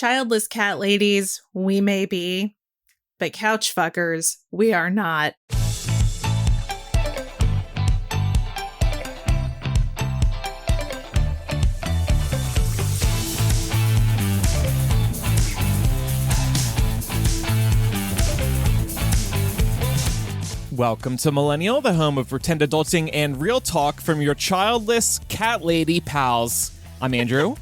Childless cat ladies, we may be, but couch fuckers, we are not. Welcome to Millennial, the home of pretend adulting and real talk from your childless cat lady pals. I'm Andrew.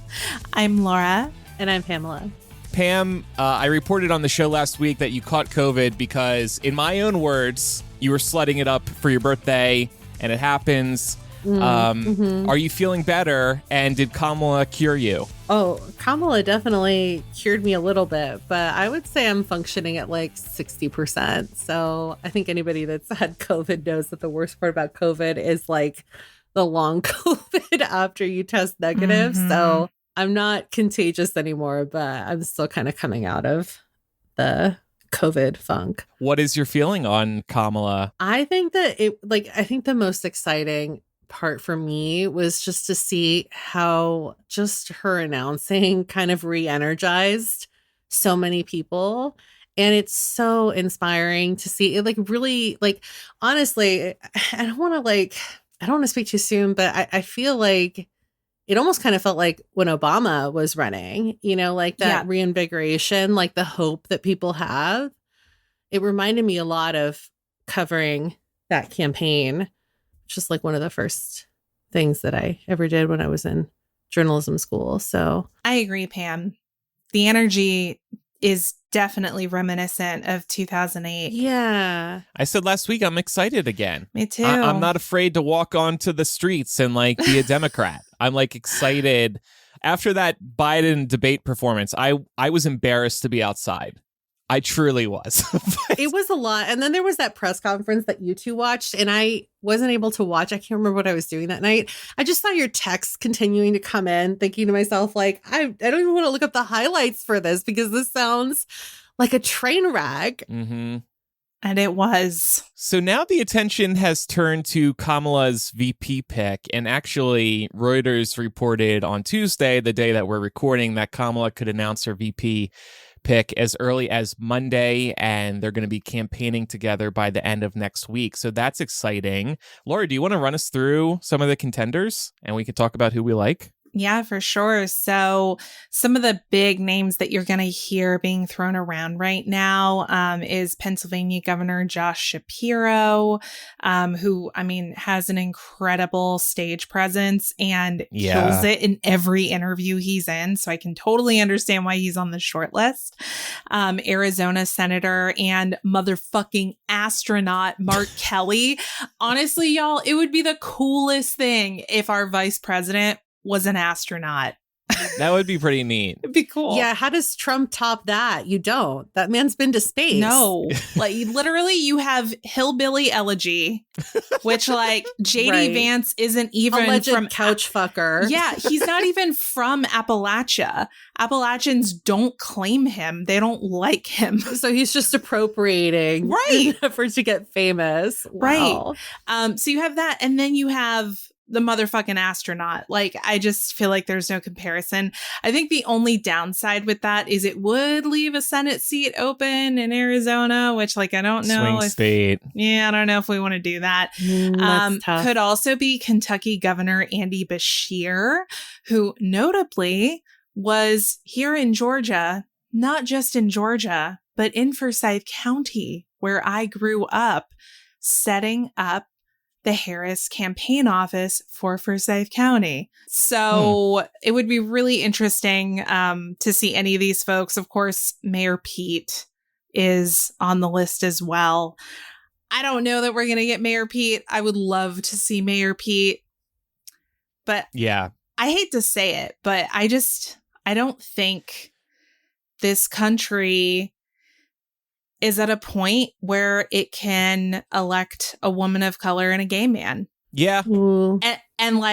I'm Laura. And I'm Pamela. Pam, I reported on the show last week that you caught COVID because, in my own words, you were slutting it up for your birthday, and it happens. Are you feeling better, and did Kamala cure you? Oh, Kamala definitely cured me a little bit, but I would say I'm functioning at like 60%. So I think anybody that's had COVID knows that the worst part about COVID is like the long COVID after you test negative. So I'm not contagious anymore, but I'm still kind of coming out of the COVID funk. What is your feeling on Kamala? I think that I think the most exciting part for me was just to see how just her announcing kind of re-energized so many people. And it's so inspiring to see it, honestly, I don't want to speak too soon, but I feel like it almost kind of felt like when Obama was running, that reinvigoration, like the hope that people have. It reminded me a lot of covering that campaign, just like one of the first things that I ever did when I was in journalism school. So I agree, Pam. The energy is definitely reminiscent of 2008. Yeah. I said last week I'm excited again. Me too. I'm not afraid to walk onto the streets and be a Democrat. I'm excited. After that Biden debate performance, I was embarrassed to be outside. I truly was. It was a lot. And then there was that press conference that you two watched, and I wasn't able to watch. I can't remember what I was doing that night. I just saw your texts continuing to come in, thinking to myself, I don't even want to look up the highlights for this because this sounds like a train wreck. Mm-hmm. And it was. So now the attention has turned to Kamala's VP pick. And actually, Reuters reported on Tuesday, the day that we're recording, that Kamala could announce her VP pick as early as Monday, and they're going to be campaigning together by the end of next week. So that's exciting. Laura, do you want to run us through some of the contenders and we can talk about who we like? Yeah, for sure. So some of the big names that you're going to hear being thrown around right now is Pennsylvania Governor Josh Shapiro, who, has an incredible stage presence and kills it in every interview he's in. So I can totally understand why he's on the short list. Arizona Senator and motherfucking astronaut Mark Kelly. Honestly, y'all, it would be the coolest thing if our vice president was an astronaut. That would be pretty neat. It'd be cool. Yeah, how does Trump top that? You don't. That man's been to space. No. Literally, you have Hillbilly Elegy, which JD Vance isn't even alleged from couch fucker. Yeah, he's not even from Appalachia. Appalachians don't claim him. They don't like him. So he's just appropriating in an effort to get famous. Wow. Right. So you have that, and then you have the motherfucking astronaut. I just feel like there's no comparison. I think the only downside with that is it would leave a Senate seat open in Arizona, which I don't know. Swing state. Yeah, I don't know if we want to do that. That's tough. Could also be Kentucky Governor Andy Beshear, who notably was here in Georgia, not just in Georgia, but in Forsyth County, where I grew up, setting up the Harris campaign office for Forsyth County. So it would be really interesting to see any of these folks. Of course, Mayor Pete is on the list as well. I don't know that we're going to get Mayor Pete. I would love to see Mayor Pete. But yeah, I hate to say it, but I don't think this country is at a point where it can elect a woman of color and a gay man. Yeah. And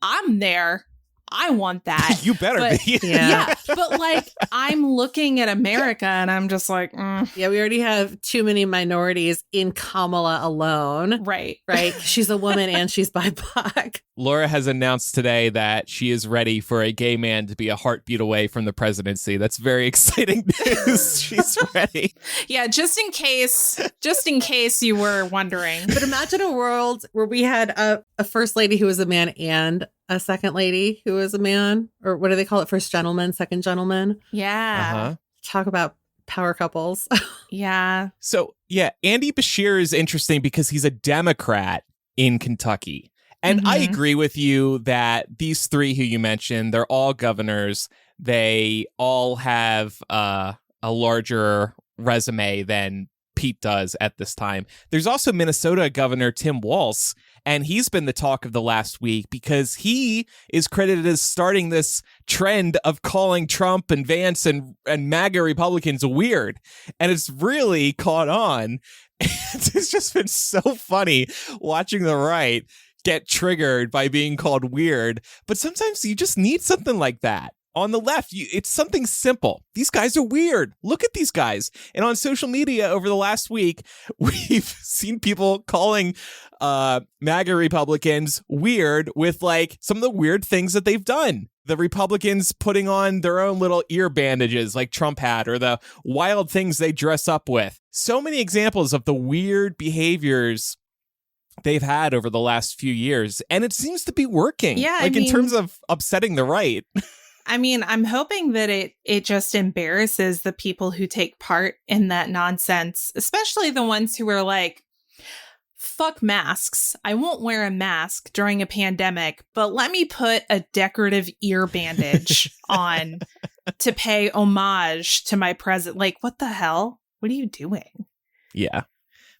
I'm there. I want that. You better be. Yeah. But like, I'm looking at America and I'm just like, Yeah, we already have too many minorities in Kamala alone. Right. Right. She's a woman and she's BIPOC. Laura has announced today that she is ready for a gay man to be a heartbeat away from the presidency. That's very exciting news. She's ready. Yeah, just in case you were wondering. But imagine a world where we had a first lady who was a man and a second lady who was a man, or what do they call it? First gentleman, second gentleman. Yeah. Uh-huh. Talk about power couples. Yeah. So, yeah, Andy Beshear is interesting because he's a Democrat in Kentucky. And I agree with you that these three who you mentioned, they're all governors. They all have a larger resume than Pete does at this time. There's also Minnesota Governor Tim Walz, and he's been the talk of the last week because he is credited as starting this trend of calling Trump and Vance and MAGA Republicans weird. And it's really caught on. It's just been so funny watching the right get triggered by being called weird. But sometimes you just need something like that. On the left, it's something simple. These guys are weird. Look at these guys. And on social media over the last week, we've seen people calling MAGA Republicans weird with like some of the weird things that they've done. The Republicans putting on their own little ear bandages like Trump had, or the wild things they dress up with. So many examples of the weird behaviors they've had over the last few years. And it seems to be working. Yeah, like in terms of upsetting the right. I mean, I'm hoping that it just embarrasses the people who take part in that nonsense, especially the ones who are like, fuck masks. I won't wear a mask during a pandemic, but let me put a decorative ear bandage on to pay homage to my president. Like, what the hell? What are you doing? Yeah.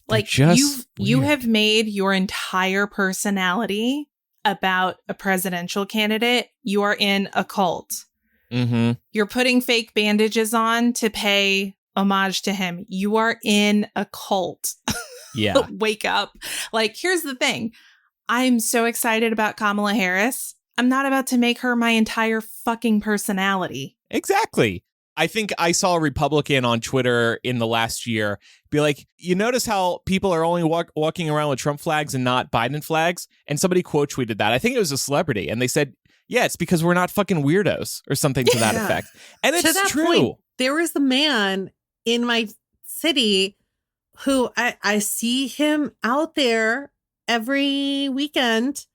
Like, you have made your entire personality about a presidential candidate. You are in a cult. Mm-hmm. You're putting fake bandages on to pay homage to him. You are in a cult. Yeah. Wake up. Like, here's the thing. I'm so excited about Kamala Harris. I'm not about to make her my entire fucking personality. Exactly. I think I saw a Republican on Twitter in the last year be like, you notice how people are only walking around with Trump flags and not Biden flags? And somebody quote tweeted that. I think it was a celebrity. And they said, yeah, it's because we're not fucking weirdos or something to that effect. And it's true. Point, there was a man in my city who I see him out there every weekend.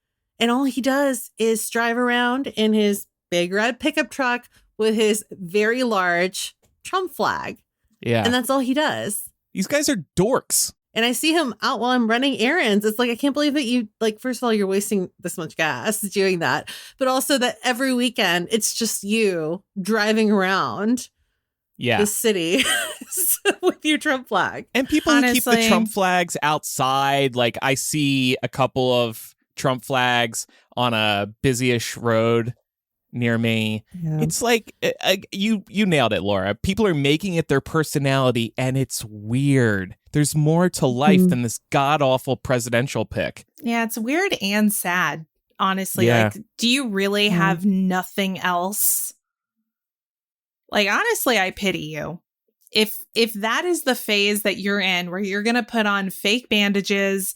And all he does is drive around in his big red pickup truck with his very large Trump flag. Yeah. And that's all he does. These guys are dorks. And I see him out while I'm running errands. It's like, I can't believe that you, like, first of all, you're wasting this much gas doing that. But also that every weekend, it's just you driving around the city with your Trump flag. And people who keep the Trump flags outside. Like, I see a couple of Trump flags on a busy-ish road near me. Yeah. It's like you nailed it, Laura. People are making it their personality, and it's weird. There's more to life than this god-awful presidential pick. Yeah, it's weird and sad, honestly. Yeah. Like, do you really have nothing else? Like, honestly, I pity you. If that is the phase that you're in, where you're going to put on fake bandages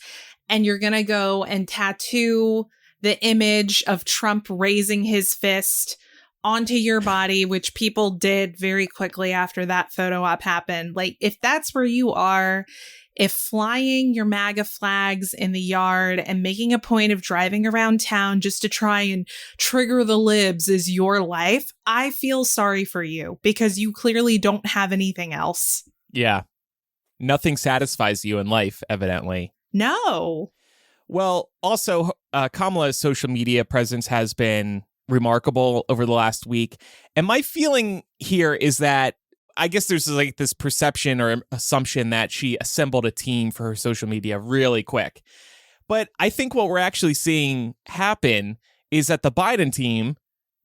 and you're going to go and tattoo the image of Trump raising his fist onto your body, which people did very quickly after that photo op happened. Like, if that's where you are, if flying your MAGA flags in the yard and making a point of driving around town just to try and trigger the libs is your life, I feel sorry for you because you clearly don't have anything else. Yeah. Nothing satisfies you in life, evidently. No. Well, also, Kamala's social media presence has been remarkable over the last week. And my feeling here is that I guess there's like this perception or assumption that she assembled a team for her social media really quick. But I think what we're actually seeing happen is that the Biden team,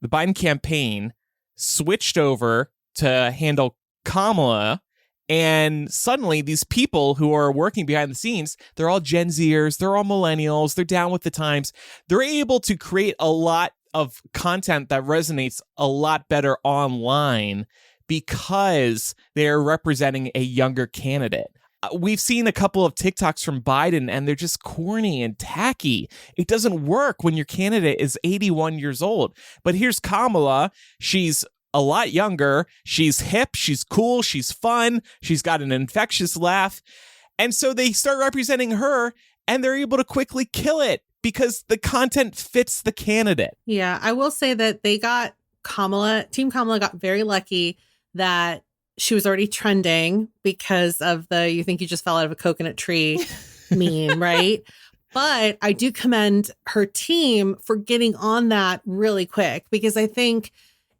the Biden campaign, switched over to handle Kamala. And suddenly these people who are working behind the scenes, they're all Gen Zers, they're all millennials, they're down with the times. They're able to create a lot of content that resonates a lot better online because they're representing a younger candidate. We've seen a couple of TikToks from Biden, and they're just corny and tacky. It doesn't work when your candidate is 81 years old. But here's Kamala. She's a lot younger. She's hip. She's cool. She's fun. She's got an infectious laugh. And so they start representing her, and they're able to quickly kill it because the content fits the candidate. Yeah, I will say that Team Kamala got very lucky that she was already trending because of the "you think you just fell out of a coconut tree" meme, right? But I do commend her team for getting on that really quick, because I think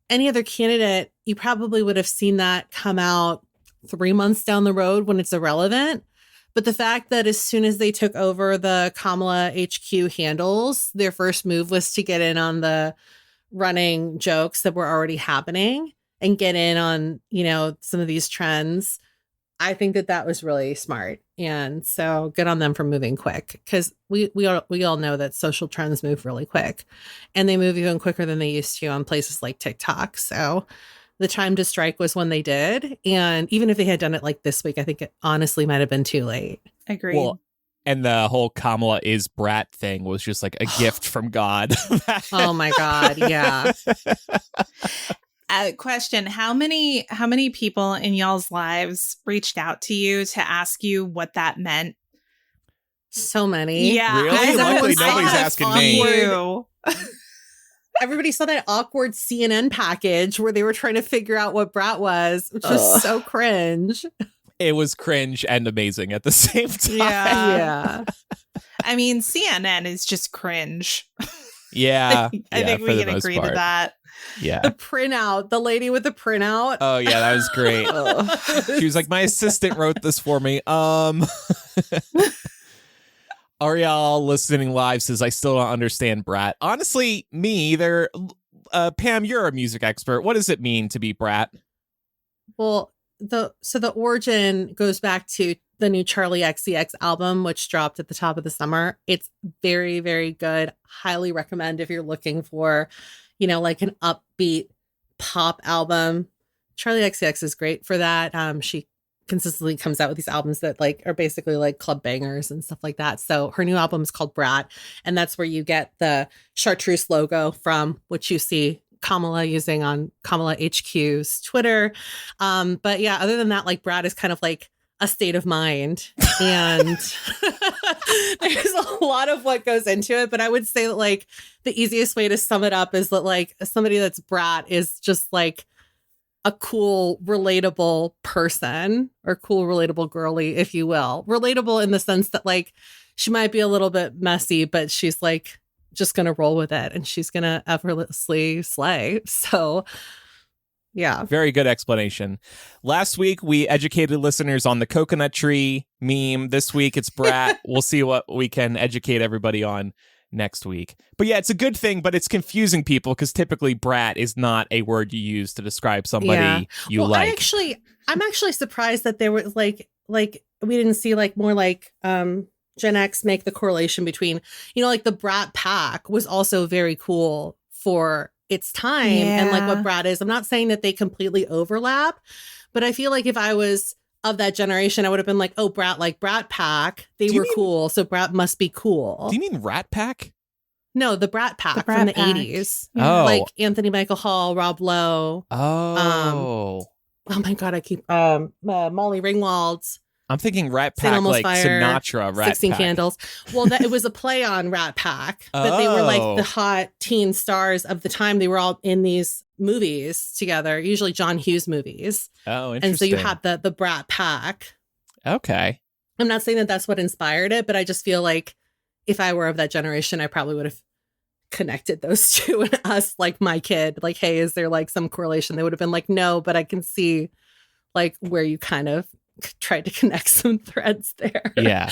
any other candidate, you probably would have seen that come out 3 months down the road when it's irrelevant. But the fact that as soon as they took over the Kamala HQ handles, their first move was to get in on the running jokes that were already happening and get in on, some of these trends. I think that was really smart. And so good on them for moving quick, because we all know that social trends move really quick, and they move even quicker than they used to on places like TikTok. So the time to strike was when they did. And even if they had done it like this week, I think it honestly might have been too late. Agreed. Well, and the whole Kamala is brat thing was just like a gift from God. Oh my God. Yeah. Question: How many people in y'all's lives reached out to you to ask you what that meant? So many. Yeah, really? Luckily, nobody's asking me. Everybody saw that awkward CNN package where they were trying to figure out what brat was, which was so cringe. It was cringe and amazing at the same time. Yeah. I mean, CNN is just cringe. Yeah. I think we can agree to that. Yeah. The printout, the lady with the printout. Oh yeah, that was great. She was like, my assistant wrote this for me. Ariel listening live says, I still don't understand brat. Honestly, me either. Pam, you're a music expert. What does it mean to be brat? Well, the origin goes back to the new Charlie XCX album, which dropped at the top of the summer. It's very, very good. Highly recommend if you're looking for, like an upbeat pop album. Charlie XCX is great for that. She consistently comes out with these albums that are basically like club bangers and stuff like that. So her new album is called Brat, and that's where you get the chartreuse logo from, which you see Kamala using on Kamala HQ's Twitter. But yeah, other than that, Brat is kind of like a state of mind, and there's a lot of what goes into it. But I would say that the easiest way to sum it up is that somebody that's brat is just a cool, relatable person, or cool, relatable girly, if you will. Relatable in the sense that she might be a little bit messy, but she's just going to roll with it, and she's going to effortlessly slay. So yeah. Very good explanation. Last week, we educated listeners on the coconut tree meme. This week, it's brat. We'll see what we can educate everybody on next week. But yeah, it's a good thing, but it's confusing people because typically brat is not a word you use to describe somebody you like. I'm actually surprised that there was we didn't see more Gen X make the correlation between, the brat pack was also very cool for its time and what brat is. I'm not saying that they completely overlap, but I feel like if I was of that generation, I would have been oh, brat, Brat Pack. They were cool, so brat must be cool. Do you mean Rat Pack? No, the Brat Pack from the 80s. Oh. Anthony Michael Hall, Rob Lowe. Oh. Oh my God, I keep Molly Ringwald. I'm thinking Rat Pack, Fire, Sinatra Rat 16 Pack. Candles. Well, it was a play on Rat Pack, but they were the hot teen stars of the time. They were all in these movies together, usually John Hughes movies. Oh, interesting. And so you had the Brat Pack. Okay. I'm not saying that that's what inspired it, but I just feel like if I were of that generation, I probably would have connected those two and asked my kid, hey, is there some correlation? They would have been no, but I can see where you kind of tried to connect some threads there. Yeah.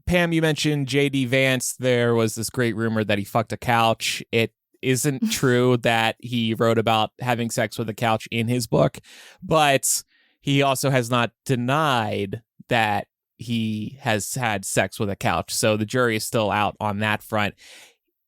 Pam, you mentioned JD Vance. There was this great rumor that he fucked a couch. It isn't true that he wrote about having sex with a couch in his book, but he also has not denied that he has had sex with a couch. So the jury is still out on that front.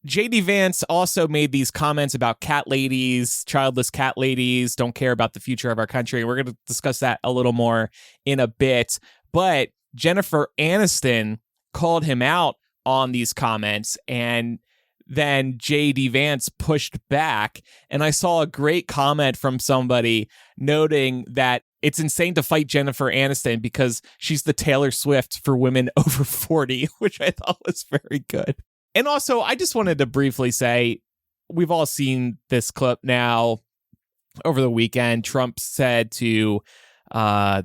JD Vance also made these comments about cat ladies, childless cat ladies, don't care about the future of our country. We're going to discuss that a little more in a bit. But Jennifer Aniston called him out on these comments, and then JD Vance pushed back. And I saw a great comment from somebody noting that it's insane to fight Jennifer Aniston because she's the Taylor Swift for women over 40, which I thought was very good. And also, I just wanted to briefly say, we've all seen this clip now. Over the weekend, Trump said to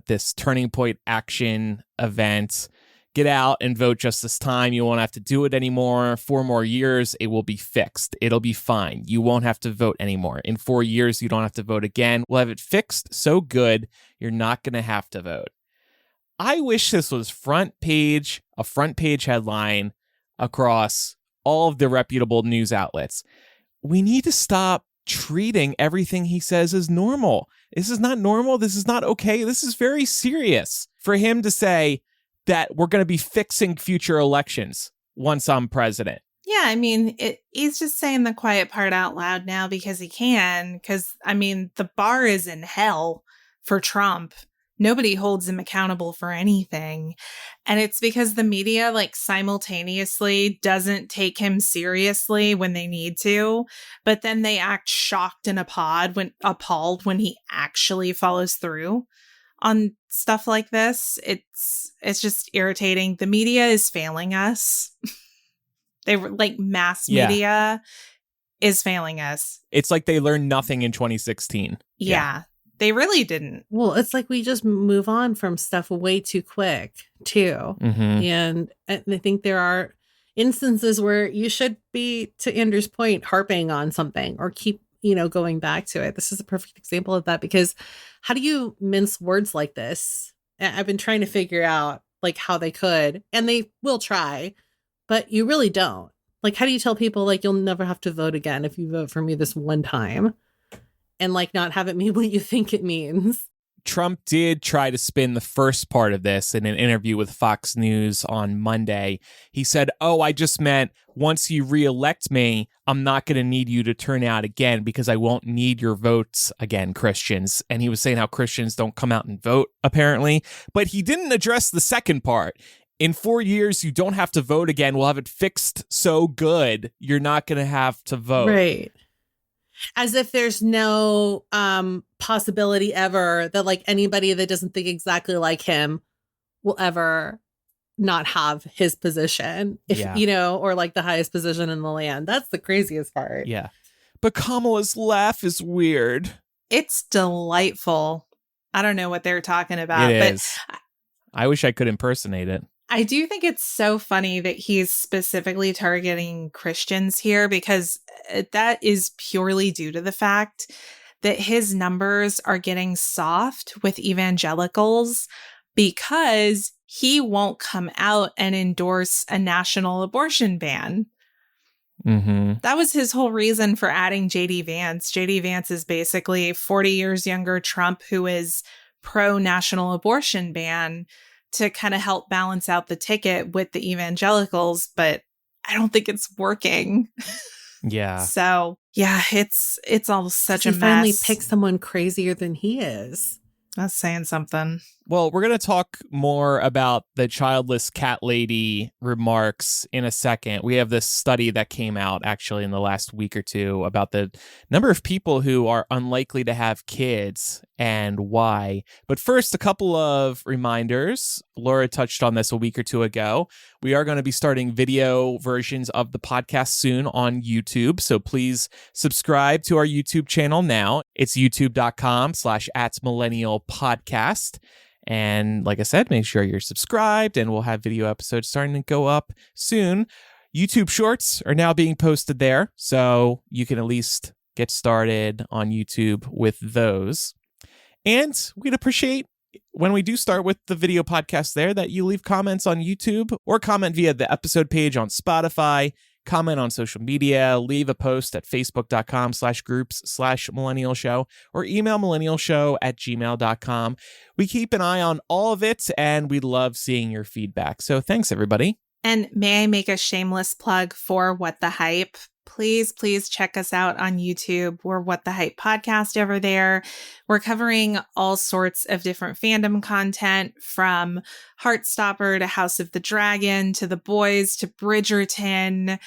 this Turning Point Action event, get out and vote just this time. You won't have to do it anymore. 4 more years, it will be fixed. It'll be fine. You won't have to vote anymore. In 4 years, you don't have to vote again. We'll have it fixed so good, you're not going to have to vote. I wish this was a front page headline across all of the reputable news outlets. We need to stop treating everything he says as normal. This is not normal. This is not okay. This is very serious for him to say that we're going to be fixing future elections once I'm president. Yeah, I mean, he's just saying the quiet part out loud now because he can. Because, I mean, the bar is in hell for Trump. Nobody holds him accountable for anything. And it's because the media, like, simultaneously doesn't take him seriously when they need to, but then they act shocked and appalled when he actually follows through on stuff like this. It's just irritating. The media is failing us. They were like mass media is failing us. It's like they learned nothing in 2016. Yeah. They really didn't. Well, it's like we just move on from stuff way too quick, too. Mm-hmm. And I think there are instances where you should be, to Andrew's point, harping on something or keep, going back to it. This is a perfect example of that, because how do you mince words like this? I've been trying to figure out like how they could, and they will try, but you really don't. Like, how do you tell people like you'll never have to vote again if you vote for me this one time? And like not have it mean what you think it means. Trump did try to spin the first part of this in an interview with Fox News on Monday. He said, I just meant once you reelect me, I'm not going to need you to turn out again because I won't need your votes again, Christians. And he was saying how Christians don't come out and vote, apparently. But he didn't address the second part. In 4 years, you don't have to vote again. We'll have it fixed so good, you're not going to have to vote. Right. As if there's no possibility ever that like anybody that doesn't think exactly like him will ever not have his position, or like the highest position in the land. That's the craziest part. Yeah. But Kamala's laugh is weird. It's delightful. I don't know what they're talking about. It is. I wish I could impersonate it. I do think it's so funny that he's specifically targeting Christians here, because that is purely due to the fact that his numbers are getting soft with evangelicals because he won't come out and endorse a national abortion ban. Mm-hmm. That was his whole reason for adding JD Vance. JD Vance is basically 40 years younger Trump, who is pro-national abortion ban, to kind of help balance out the ticket with the evangelicals, but I don't think it's working. Yeah. So, yeah, it's all such a mess. He finally picked someone crazier than he is. That's saying something. Well, we're going to talk more about the childless cat lady remarks in a second. We have this study that came out actually in the last week or two about the number of people who are unlikely to have kids and why. But first, a couple of reminders. Laura touched on this a week or two ago. We are going to be starting video versions of the podcast soon on YouTube. So please subscribe to our YouTube channel now. It's youtube.com/@millennialpodcast. And like I said, make sure you're subscribed, and we'll have video episodes starting to go up soon. YouTube shorts are now being posted there, so you can at least get started on YouTube with those. And we'd appreciate when we do start with the video podcast there that you leave comments on YouTube or comment via the episode page on Spotify. Comment on social media, leave a post at facebook.com/groups/millennial show, or email millennialshow@gmail.com. We keep an eye on all of it, and we love seeing your feedback. So thanks, everybody. And may I make a shameless plug for What the Hype? please check us out on YouTube. We're What the Hype Podcast over there. We're covering all sorts of different fandom content, from Heartstopper to House of the Dragon to The Boys to Bridgerton.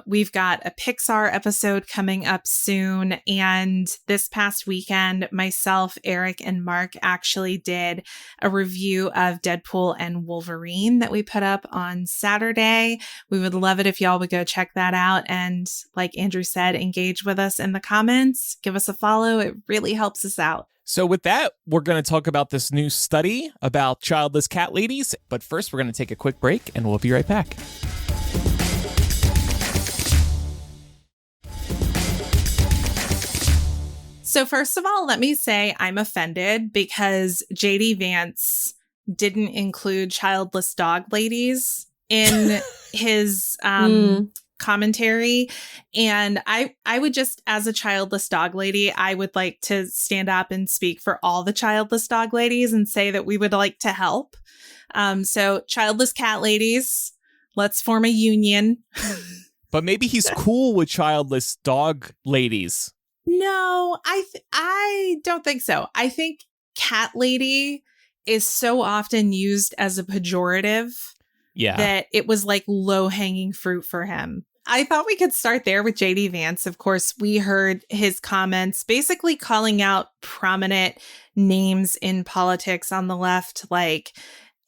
We've got a Pixar episode coming up soon. And this past weekend, myself, Eric, and Mark actually did a review of Deadpool and Wolverine that we put up on Saturday. We would love it if y'all would go check that out. And like Andrew said, engage with us in the comments. Give us a follow. It really helps us out. So with that, we're going to talk about this new study about childless cat ladies. But first, we're going to take a quick break and we'll be right back. So first of all, let me say I'm offended because JD Vance didn't include childless dog ladies in his commentary. And I would just, as a childless dog lady, I would like to stand up and speak for all the childless dog ladies and say that we would like to help. So childless cat ladies, let's form a union. But maybe he's cool with childless dog ladies. No, I don't think so. I think cat lady is so often used as a pejorative that it was like low-hanging fruit for him. I thought we could start there with JD Vance. Of course, we heard his comments basically calling out prominent names in politics on the left, like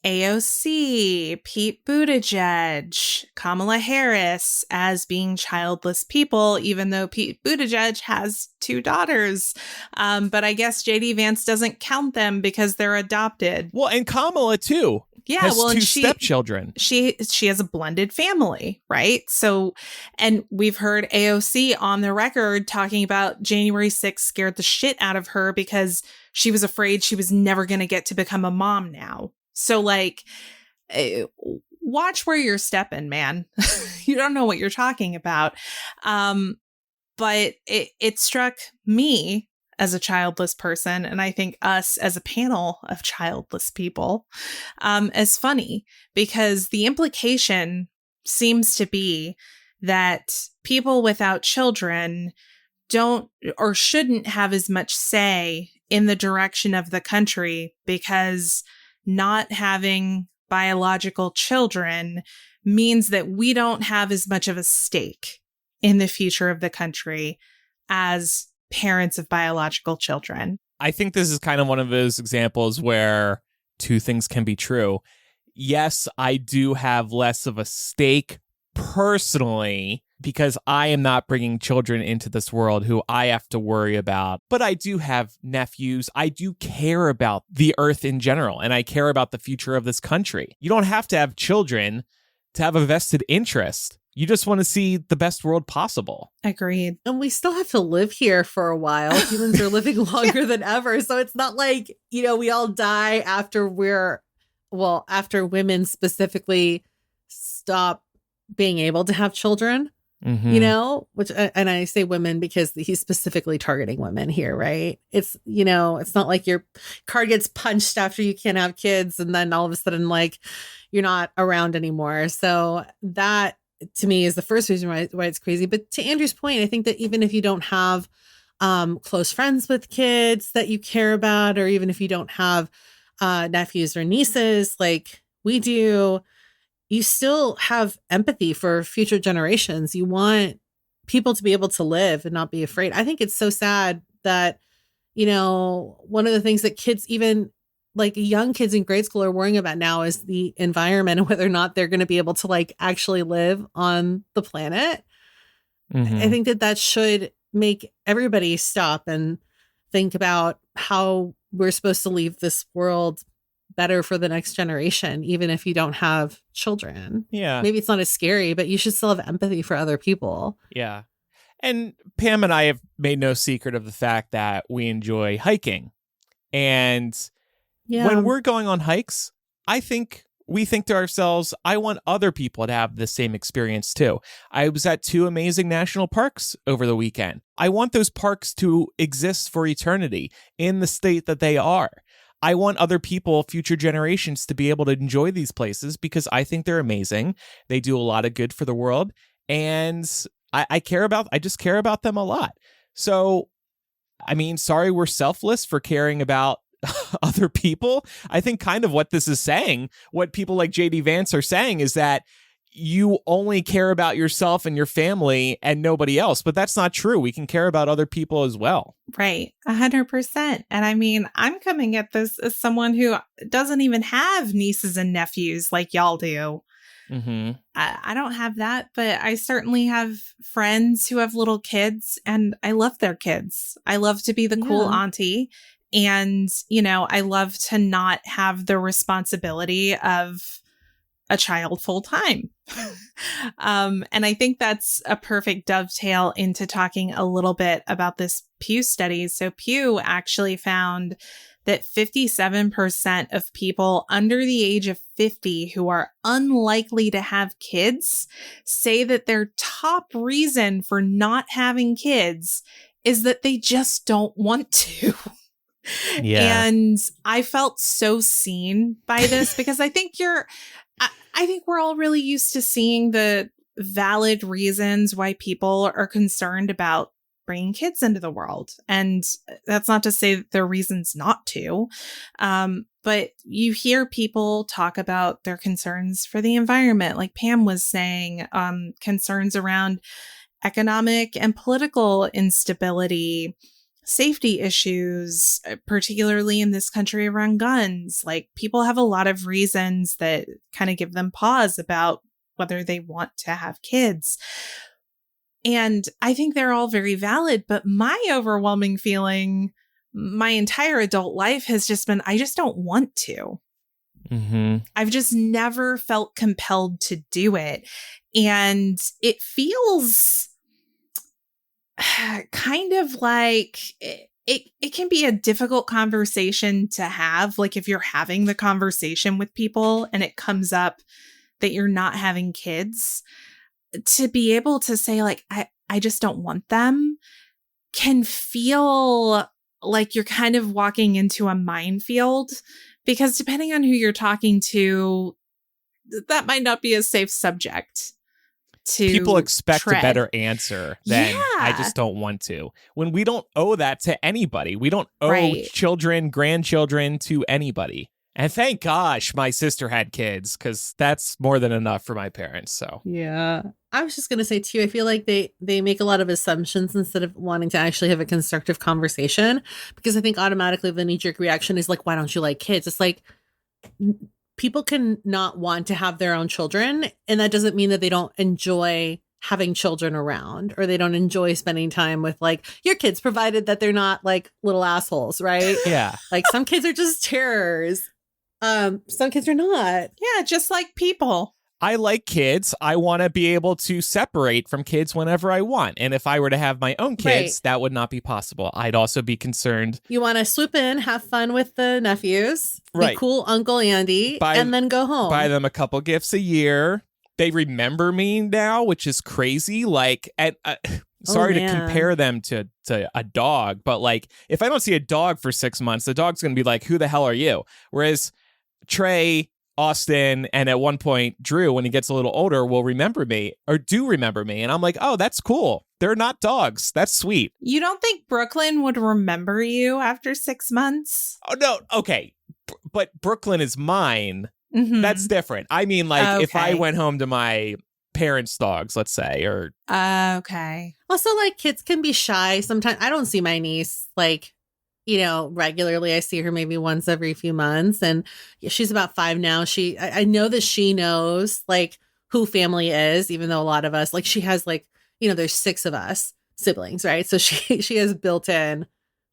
AOC, Pete Buttigieg, Kamala Harris, as being childless people, even though Pete Buttigieg has 2 daughters. But I guess JD Vance doesn't count them because they're adopted. Well, and Kamala, too. Yeah, has well, 2 and stepchildren. She has a blended family, right? So, and we've heard AOC on the record talking about January 6th scared the shit out of her because she was afraid she was never going to get to become a mom now. So, like, watch where you're stepping, man. You don't know what you're talking about. But it struck me as a childless person, and I think us as a panel of childless people, as funny, because the implication seems to be that people without children don't or shouldn't have as much say in the direction of the country, because not having biological children means that we don't have as much of a stake in the future of the country as parents of biological children. I think this is kind of one of those examples where 2 things can be true. Yes, I do have less of a stake personally because I am not bringing children into this world who I have to worry about. But I do have nephews. I do care about the earth in general, and I care about the future of this country. You don't have to have children to have a vested interest. You just want to see the best world possible. Agreed. And we still have to live here for a while. Humans are living longer than ever. So it's not like, we all die after after women specifically stop being able to have children, which, and I say women because he's specifically targeting women here, right? It's, it's not like your card gets punched after you can't have kids and then all of a sudden, like, you're not around anymore. So that, to me, is the first reason why it's crazy. But to Andrew's point, I think that even if you don't have close friends with kids that you care about, or even if you don't have nephews or nieces like we do, you still have empathy for future generations. You want people to be able to live and not be afraid. I think it's so sad that, one of the things that kids, even like young kids in grade school, are worrying about now is the environment and whether or not they're going to be able to like actually live on the planet. I think that should make everybody stop and think about how we're supposed to leave this world better for the next generation, even if you don't have children. Yeah. Maybe it's not as scary, but you should still have empathy for other people. Yeah. And Pam and I have made no secret of the fact that we enjoy hiking. And when we're going on hikes, we think to ourselves, I want other people to have the same experience too. I was at 2 amazing national parks over the weekend. I want those parks to exist for eternity in the state that they are. I want other people, future generations, to be able to enjoy these places because I think they're amazing. They do a lot of good for the world. And I just care about them a lot. So, I mean, sorry, we're selfless for caring about other people. I think kind of what this is saying, what people like JD Vance are saying, is that you only care about yourself and your family and nobody else. But that's not true. We can care about other people as well. Right. 100%. And I mean, I'm coming at this as someone who doesn't even have nieces and nephews like y'all do. Mm-hmm. I don't have that, but I certainly have friends who have little kids, and I love their kids. I love to be the cool auntie. And, you know, I love to not have the responsibility of a child full time. And I think that's a perfect dovetail into talking a little bit about this Pew study. So Pew actually found that 57% of people under the age of 50 who are unlikely to have kids say that their top reason for not having kids is that they just don't want to. Yeah. And I felt so seen by this because I think I think we're all really used to seeing the valid reasons why people are concerned about bringing kids into the world. And that's not to say that there are reasons not to. But you hear people talk about their concerns for the environment, like Pam was saying, concerns around economic and political instability, safety issues, particularly in this country around guns. Like, people have a lot of reasons that kind of give them pause about whether they want to have kids. And I think they're all very valid, but my overwhelming feeling my entire adult life has just been, I just don't want to. Mm-hmm. I've just never felt compelled to do it. And it feels kind of like it can be a difficult conversation to have. Like, if you're having the conversation with people and it comes up that you're not having kids, to be able to say, like, I just don't want them, can feel like you're kind of walking into a minefield, because depending on who you're talking to, that might not be a safe subject to people expect tread. a better answer than I just don't want to. When we don't owe that to anybody. We don't owe children, grandchildren to anybody. And thank gosh my sister had kids, because that's more than enough for my parents. So yeah, I was just going to say too, I feel like they make a lot of assumptions instead of wanting to actually have a constructive conversation, because I think automatically the knee-jerk reaction is like, why don't you like kids? It's like, people can not want to have their own children, and that doesn't mean that they don't enjoy having children around, or they don't enjoy spending time with like your kids, provided that they're not like little assholes, right? Yeah. Like, some kids are just terrors. Some kids are not. Yeah, just like people. I like kids. I want to be able to separate from kids whenever I want. And if I were to have my own kids, that would not be possible. I'd also be concerned. You want to swoop in, have fun with the nephews, right? Be cool Uncle Andy, and then go home. Buy them a couple gifts a year. They remember me now, which is crazy. Like, sorry to compare them to a dog, but like, if I don't see a dog for 6 months, the dog's going to be like, who the hell are you? Whereas Trey, Austin, and at one point Drew, when he gets a little older, will remember me, or do remember me. And I'm like, oh, that's cool. They're not dogs. That's sweet. You don't think Brooklyn would remember you after 6 months? Oh, no. Okay. But Brooklyn is mine. Mm-hmm. That's different. I mean, like, if I went home to my parents' dogs, let's say, or... Okay. Also, like, kids can be shy sometimes. I don't see my niece, like, you know, regularly. I see her maybe once every few months, and she's about 5 now. I know that she knows like who family is, even though a lot of us, like, she has like, you know, there's 6 of us siblings, right? So she has built in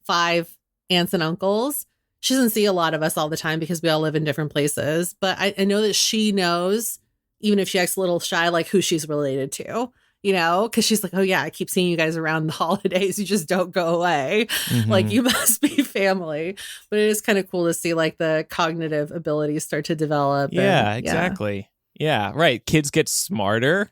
5 aunts and uncles. She doesn't see a lot of us all the time because we all live in different places, but I know that she knows, even if she acts a little shy, like who she's related to. You know, because she's like, oh, yeah, I keep seeing you guys around the holidays. You just don't go away. Mm-hmm. Like, you must be family. But it is kind of cool to see like the cognitive abilities start to develop. Yeah, exactly. Yeah, right. Kids get smarter.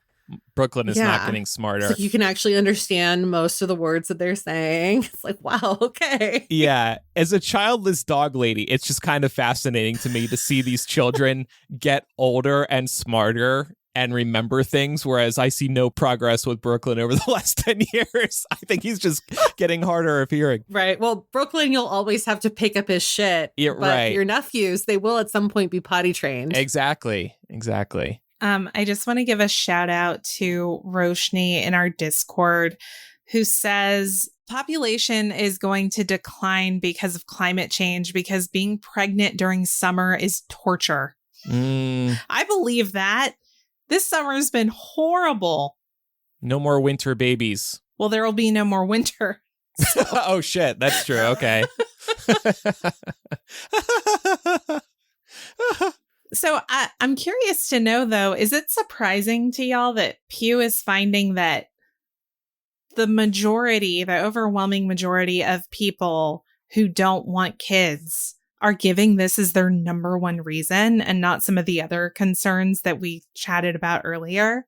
Brooklyn is not getting smarter. So you can actually understand most of the words that they're saying. It's like, wow, okay. Yeah. As a childless dog lady, it's just kind of fascinating to me to see these children get older and smarter and remember things, whereas I see no progress with Brooklyn over the last 10 years. I think he's just getting harder of hearing. Right. Well, Brooklyn, you'll always have to pick up his shit. Yeah, but right. Your nephews, they will at some point be potty trained. Exactly. I just want to give a shout out to Roshni in our Discord, who says population is going to decline because of climate change, because being pregnant during summer is torture. I believe that. This summer has been horrible. No more winter babies. Well, there will be no more winter. So. Oh, shit. That's true. Okay. So I'm curious to know, though, is it surprising to y'all that Pew is finding that the overwhelming majority of people who don't want kids are giving this as their number one reason and not some of the other concerns that we chatted about earlier?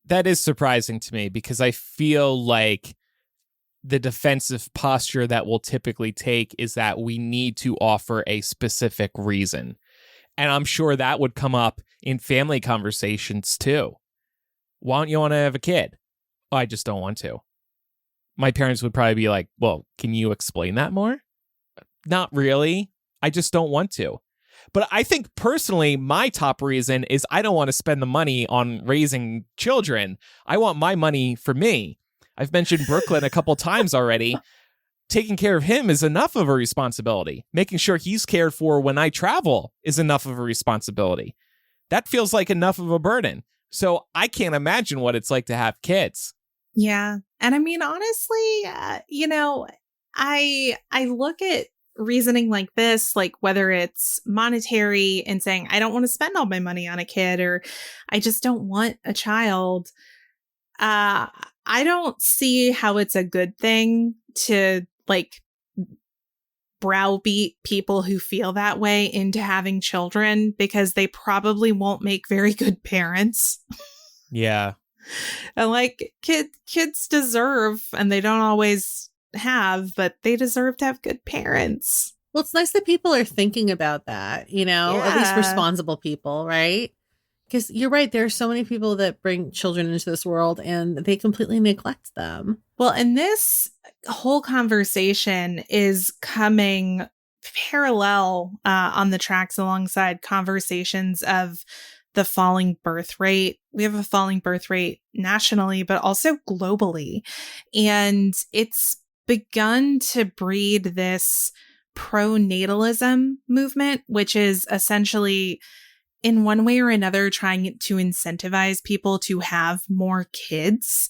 That is surprising to me, because I feel like the defensive posture that we'll typically take is that we need to offer a specific reason. And I'm sure that would come up in family conversations too. Why don't you want to have a kid? Oh, I just don't want to. My parents would probably be like, well, can you explain that more? Not really. I just don't want to. But I think personally, my top reason is I don't want to spend the money on raising children. I want my money for me. I've mentioned Brooklyn a couple times already. Taking care of him is enough of a responsibility. Making sure he's cared for when I travel is enough of a responsibility. That feels like enough of a burden. So I can't imagine what it's like to have kids. Yeah. And I mean, honestly, I look at reasoning like this, like whether it's monetary and saying, I don't want to spend all my money on a kid, or I just don't want a child. I don't see how it's a good thing to like browbeat people who feel that way into having children, because they probably won't make very good parents. Yeah. And like kids deserve, and they don't always have, but they deserve to have good parents. Well, it's nice that people are thinking about that, at least responsible people, right? Because you're right. There are so many people that bring children into this world and they completely neglect them. Well, and this whole conversation is coming parallel on the tracks alongside conversations of the falling birth rate. We have a falling birth rate nationally, but also globally. And it's begun to breed this pronatalism movement, which is essentially, in one way or another, trying to incentivize people to have more kids.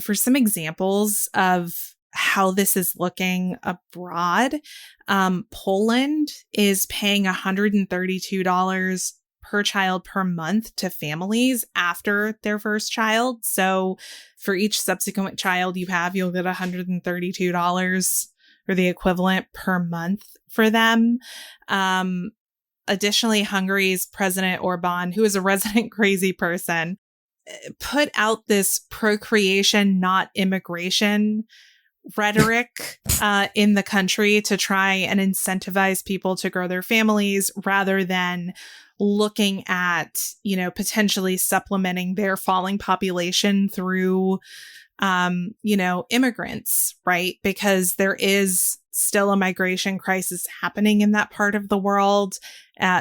For some examples of how this is looking abroad, Poland is paying $132 per child per month to families after their first child. So for each subsequent child you have, you'll get $132 or the equivalent per month for them. Additionally, Hungary's President Orban, who is a resident crazy person, put out this procreation, not immigration rhetoric in the country to try and incentivize people to grow their families, rather than looking at, potentially supplementing their falling population through, immigrants, right? Because there is still a migration crisis happening in that part of the world.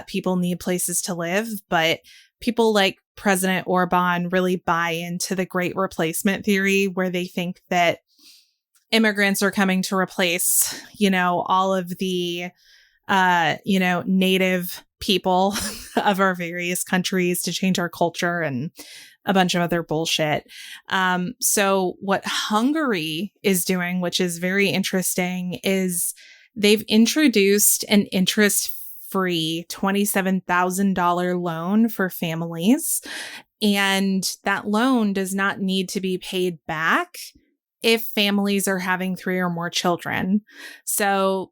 People need places to live, but people like President Orban really buy into the Great Replacement theory, where they think that immigrants are coming to replace, all of the, native people of our various countries, to change our culture and a bunch of other bullshit. So what Hungary is doing, which is very interesting, is they've introduced an interest-free $27,000 loan for families. And that loan does not need to be paid back if families are having 3 or more children. So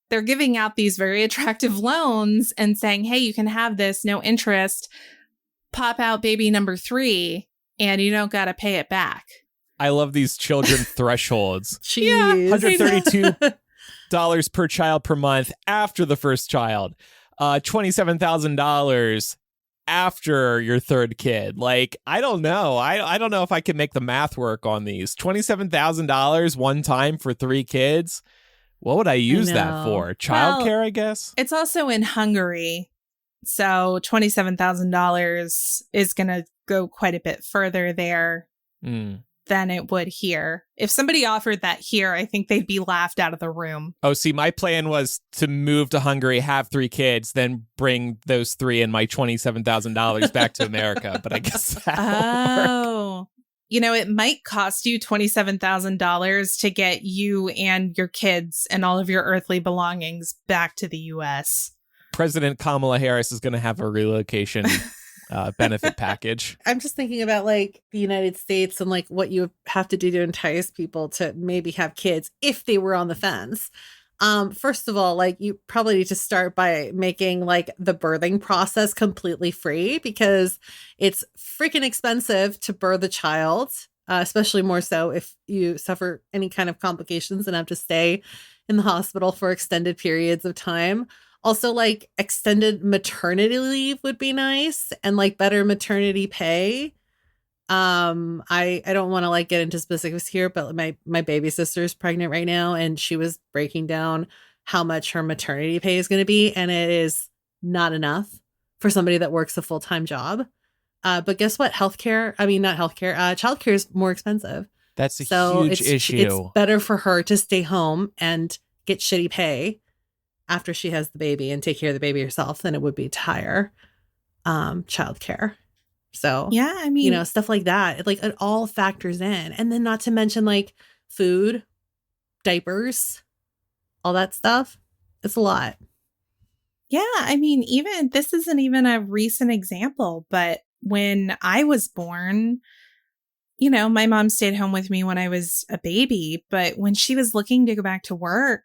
they're giving out these very attractive loans and saying, hey, you can have this, no interest, pop out baby number 3, and you don't got to pay it back. I love these children thresholds. Jeez. $132 per child per month after the first child. $27,000 after your third kid. Like, I don't know. I don't know if I can make the math work on these. $27,000 one time for 3 kids. What would I use that for? Childcare, I guess? It's also in Hungary. So $27,000 is going to go quite a bit further there than it would here. If somebody offered that here, I think they'd be laughed out of the room. Oh, see, my plan was to move to Hungary, have 3 kids, then bring those 3 and my $27,000 back to America. But I guess that won't work. You know, it might cost you $27,000 to get you and your kids and all of your earthly belongings back to the U.S. President Kamala Harris is going to have a relocation benefit package. I'm just thinking about like the United States and like what you have to do to entice people to maybe have kids if they were on the fence. First of all, like you probably need to start by making like the birthing process completely free because it's freaking expensive to birth a child, especially more so if you suffer any kind of complications and have to stay in the hospital for extended periods of time. Also, like extended maternity leave would be nice and like better maternity pay. I don't want to like get into specifics here, but my baby sister is pregnant right now and she was breaking down how much her maternity pay is going to be. And it is not enough for somebody that works a full-time job. But guess what? Childcare is more expensive. That's a huge issue. It's better for her to stay home and get shitty pay after she has the baby and take care of the baby herself than it would be to hire childcare. So, yeah, I mean, you know, stuff like that, it all factors in. And then not to mention like food, diapers, all that stuff. It's a lot. Yeah, I mean, even this isn't even a recent example, but when I was born, you know, my mom stayed home with me when I was a baby. But when she was looking to go back to work,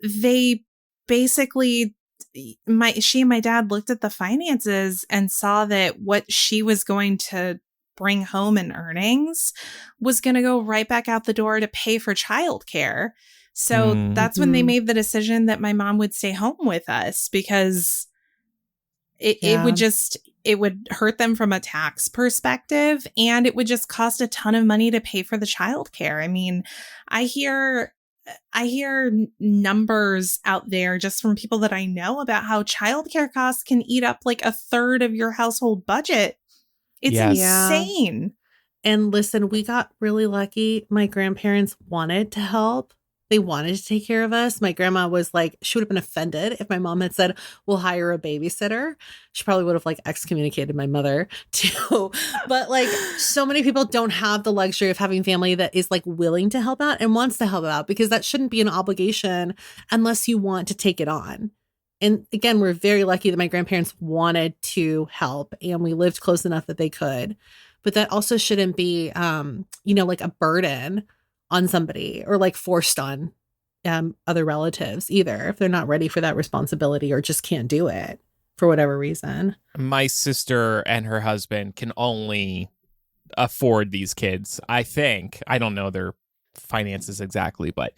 they basically she and my dad looked at the finances and saw that what she was going to bring home in earnings was going to go right back out the door to pay for childcare. So that's when they made the decision that my mom would stay home with us because it would hurt them from a tax perspective and it would just cost a ton of money to pay for the childcare. I mean, I hear numbers out there just from people that I know about how childcare costs can eat up like 1/3 of your household budget. It's insane. And listen, we got really lucky. My grandparents wanted to help. They wanted to take care of us. My grandma was like, she would have been offended if my mom had said, we'll hire a babysitter. She probably would have like excommunicated my mother too. But like so many people don't have the luxury of having family that is like willing to help out and wants to help out because that shouldn't be an obligation unless you want to take it on. And again, we're very lucky that my grandparents wanted to help and we lived close enough that they could. But that also shouldn't be, like a burden on somebody or like forced on other relatives either if they're not ready for that responsibility or just can't do it for whatever reason. My sister and her husband can only afford these kids, I think. I don't know their finances exactly, but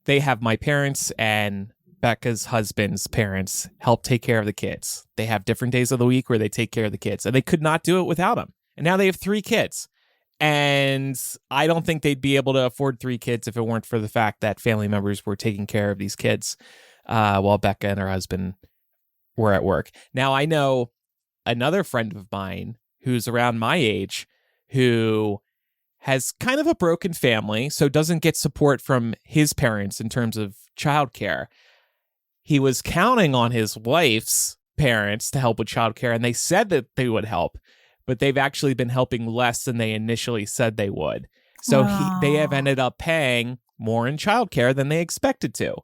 they have my parents and Becca's husband's parents help take care of the kids. They have different days of the week where they take care of the kids and they could not do it without them. And now they have 3 kids. And I don't think they'd be able to afford 3 kids if it weren't for the fact that family members were taking care of these kids while Becca and her husband were at work. Now, I know another friend of mine who's around my age who has kind of a broken family, so doesn't get support from his parents in terms of childcare. He was counting on his wife's parents to help with childcare, and they said that they would help. But they've actually been helping less than they initially said they would. So they have ended up paying more in childcare than they expected to.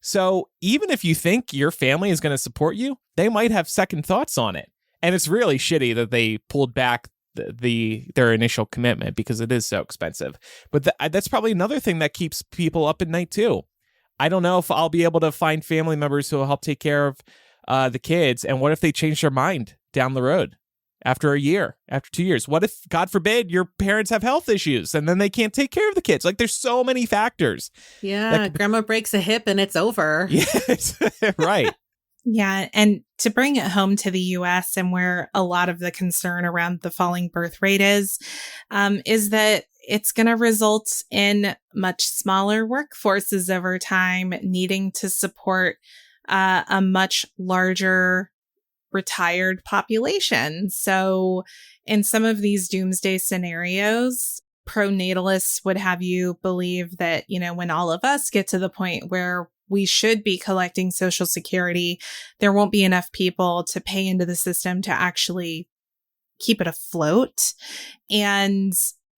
So even if you think your family is going to support you, they might have second thoughts on it. And it's really shitty that they pulled back their initial commitment because it is so expensive. But that's probably another thing that keeps people up at night too. I don't know if I'll be able to find family members who will help take care of the kids. And what if they change their mind down the road? After a year, after 2 years, what if, God forbid, your parents have health issues and then they can't take care of the kids? Like, there's so many factors. Yeah, grandma breaks a hip and it's over. Yes, right. Yeah. And to bring it home to the US and where a lot of the concern around the falling birth rate is that it's going to result in much smaller workforces over time, needing to support a much larger retired population. So in some of these doomsday scenarios, pronatalists would have you believe that, when all of us get to the point where we should be collecting Social Security, there won't be enough people to pay into the system to actually keep it afloat. And,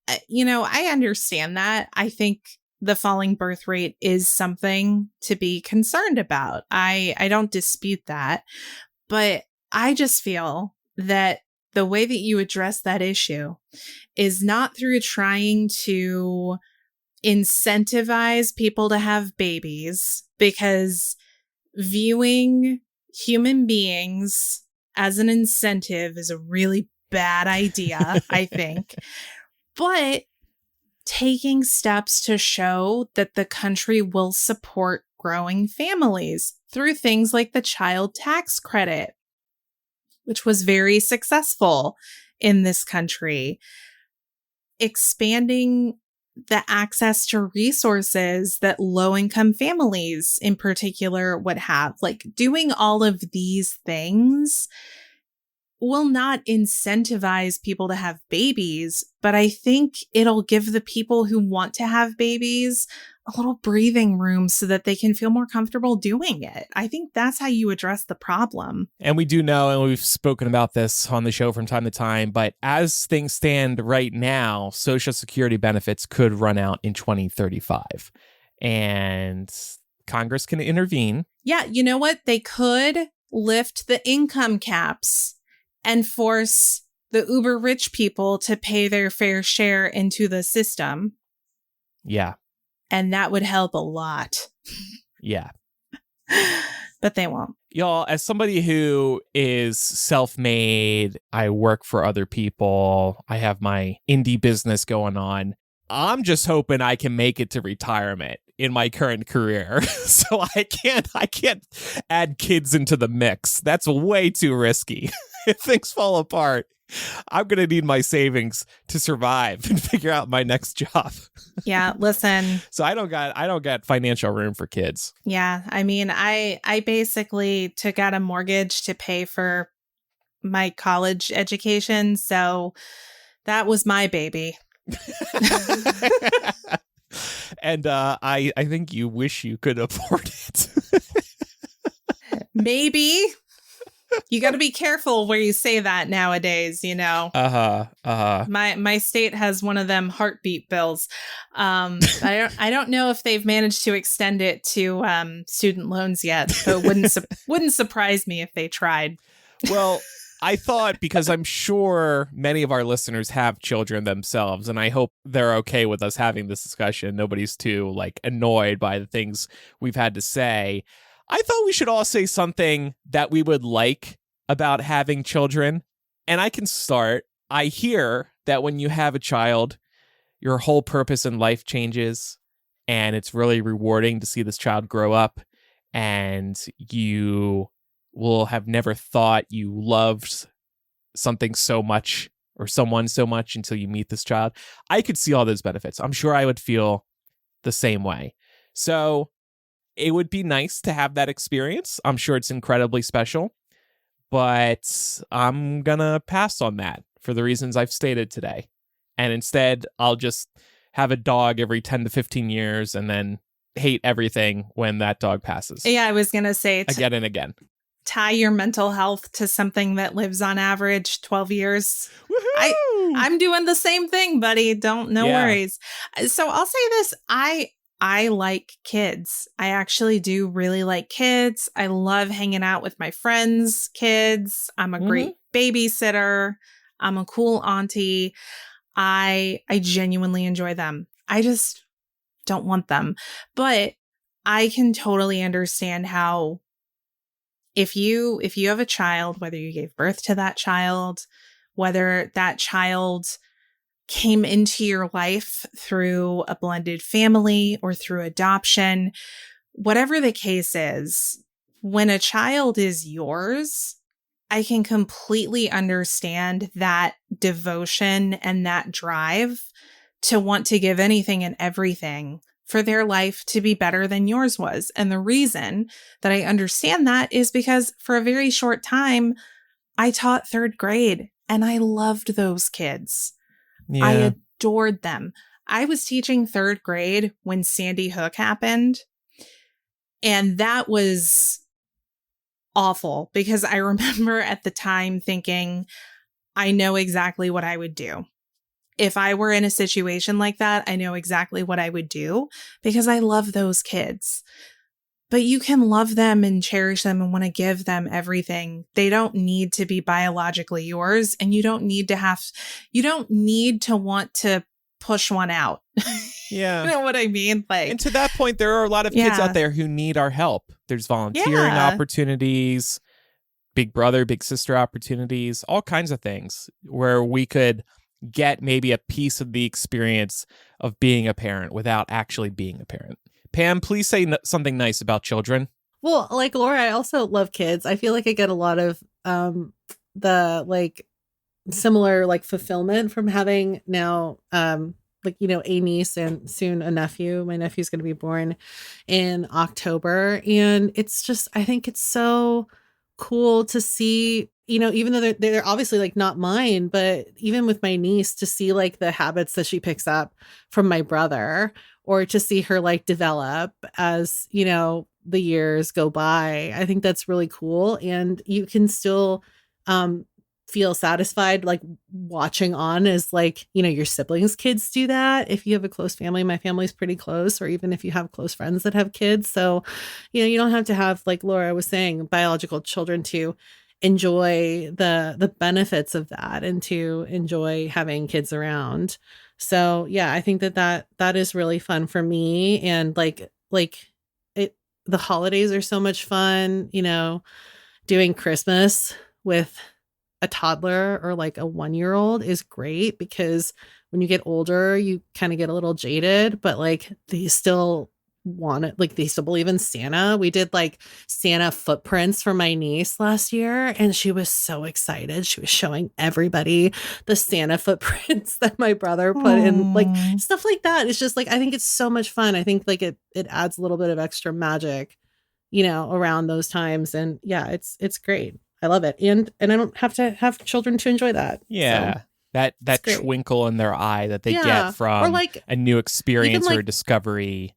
I understand that. I think the falling birth rate is something to be concerned about. I don't dispute that. But I just feel that the way that you address that issue is not through trying to incentivize people to have babies, because viewing human beings as an incentive is a really bad idea, I think. But taking steps to show that the country will support growing families through things like the child tax credit, which was very successful in this country. Expanding the access to resources that low-income families in particular would have. Like, doing all of these things will not incentivize people to have babies, but I think it'll give the people who want to have babies a little breathing room so that they can feel more comfortable doing it. I think that's how you address the problem. And we do know, and we've spoken about this on the show from time to time, but as things stand right now, Social Security benefits could run out in 2035. And Congress can intervene. Yeah, you know what? They could lift the income caps and force the uber rich people to pay their fair share into the system. Yeah. And that would help a lot. Yeah. But they won't. Y'all, as somebody who is self-made, I work for other people, I have my indie business going on, I'm just hoping I can make it to retirement in my current career. So I can't add kids into the mix. That's way too risky. If things fall apart, I'm going to need my savings to survive and figure out my next job. Yeah, listen. So I don't got financial room for kids. Yeah, I mean, I basically took out a mortgage to pay for my college education, so that was my baby. And I think you wish you could afford it. Maybe. You got to be careful where you say that nowadays, My state has one of them heartbeat bills. I don't know if they've managed to extend it to student loans yet, but wouldn't surprise me if they tried. Well, I thought, because I'm sure many of our listeners have children themselves, and I hope they're okay with us having this discussion. Nobody's too annoyed by the things we've had to say. I thought we should all say something that we would like about having children. And I can start. I hear that when you have a child, your whole purpose in life changes, and it's really rewarding to see this child grow up, and you will have never thought you loved something so much or someone so much until you meet this child. I could see all those benefits. I'm sure I would feel the same way. So it would be nice to have that experience. I'm sure it's incredibly special, but I'm gonna pass on that for the reasons I've stated today. And instead, I'll just have a dog every 10 to 15 years and then hate everything when that dog passes. Yeah, I was going to say again and again. Tie your mental health to something that lives on average 12 years. Woohoo! I'm doing the same thing, buddy. No worries. So I'll say this. I like kids. I actually do really like kids. I love hanging out with my friends' kids. I'm a great babysitter. I'm a cool auntie. I genuinely enjoy them. I just don't want them. But I can totally understand how if you have a child, whether you gave birth to that child, whether that child came into your life through a blended family or through adoption, whatever the case is, when a child is yours, I can completely understand that devotion and that drive to want to give anything and everything for their life to be better than yours was. And the reason that I understand that is because for a very short time, I taught third grade and I loved those kids. Yeah. I adored them. I was teaching third grade when Sandy Hook happened. And that was awful because I remember at the time thinking, I know exactly what I would do. If I were in a situation like that, I know exactly what I would do because I love those kids. But you can love them and cherish them and want to give them everything. They don't need to be biologically yours, and you don't need to want to push one out. Yeah. You know what I mean? Like, and to that point, there are a lot of kids out there who need our help. There's volunteering opportunities, big brother, big sister opportunities, all kinds of things where we could get maybe a piece of the experience of being a parent without actually being a parent. Pam, please say something nice about children. Well, like Laura, I also love kids. I feel like I get a lot of the like similar like fulfillment from having now like, you know, a niece and soon a nephew. My nephew's going to be born in October. And it's just, I think it's so cool to see, you know, even though they're obviously like not mine, but even with my niece to see like the habits that she picks up from my brother, or to see her like develop as, you know, the years go by. I think that's really cool. And you can still feel satisfied like watching on as like, you know, your siblings' kids do that. If you have a close family, my family's pretty close, or even if you have close friends that have kids. So, you know, you don't have to have, like Laura was saying, biological children to enjoy the benefits of that and to enjoy having kids around. So yeah, I think that is really fun for me. And like it, the holidays are so much fun, you know, doing Christmas with a toddler or like a 1-year-old is great because when you get older, you kind of get a little jaded, but like they still want it. Like they still believe in Santa. We did like Santa footprints for my niece last year and she was so excited. She was showing everybody the Santa footprints that my brother put in, like stuff like that. It's just like, I think it's so much fun. I think like it adds a little bit of extra magic, you know, around those times. And yeah, it's great. I love it. And I don't have to have children to enjoy that. Yeah. So, that twinkle in their eye that they get from or like, a new experience like, or discovery.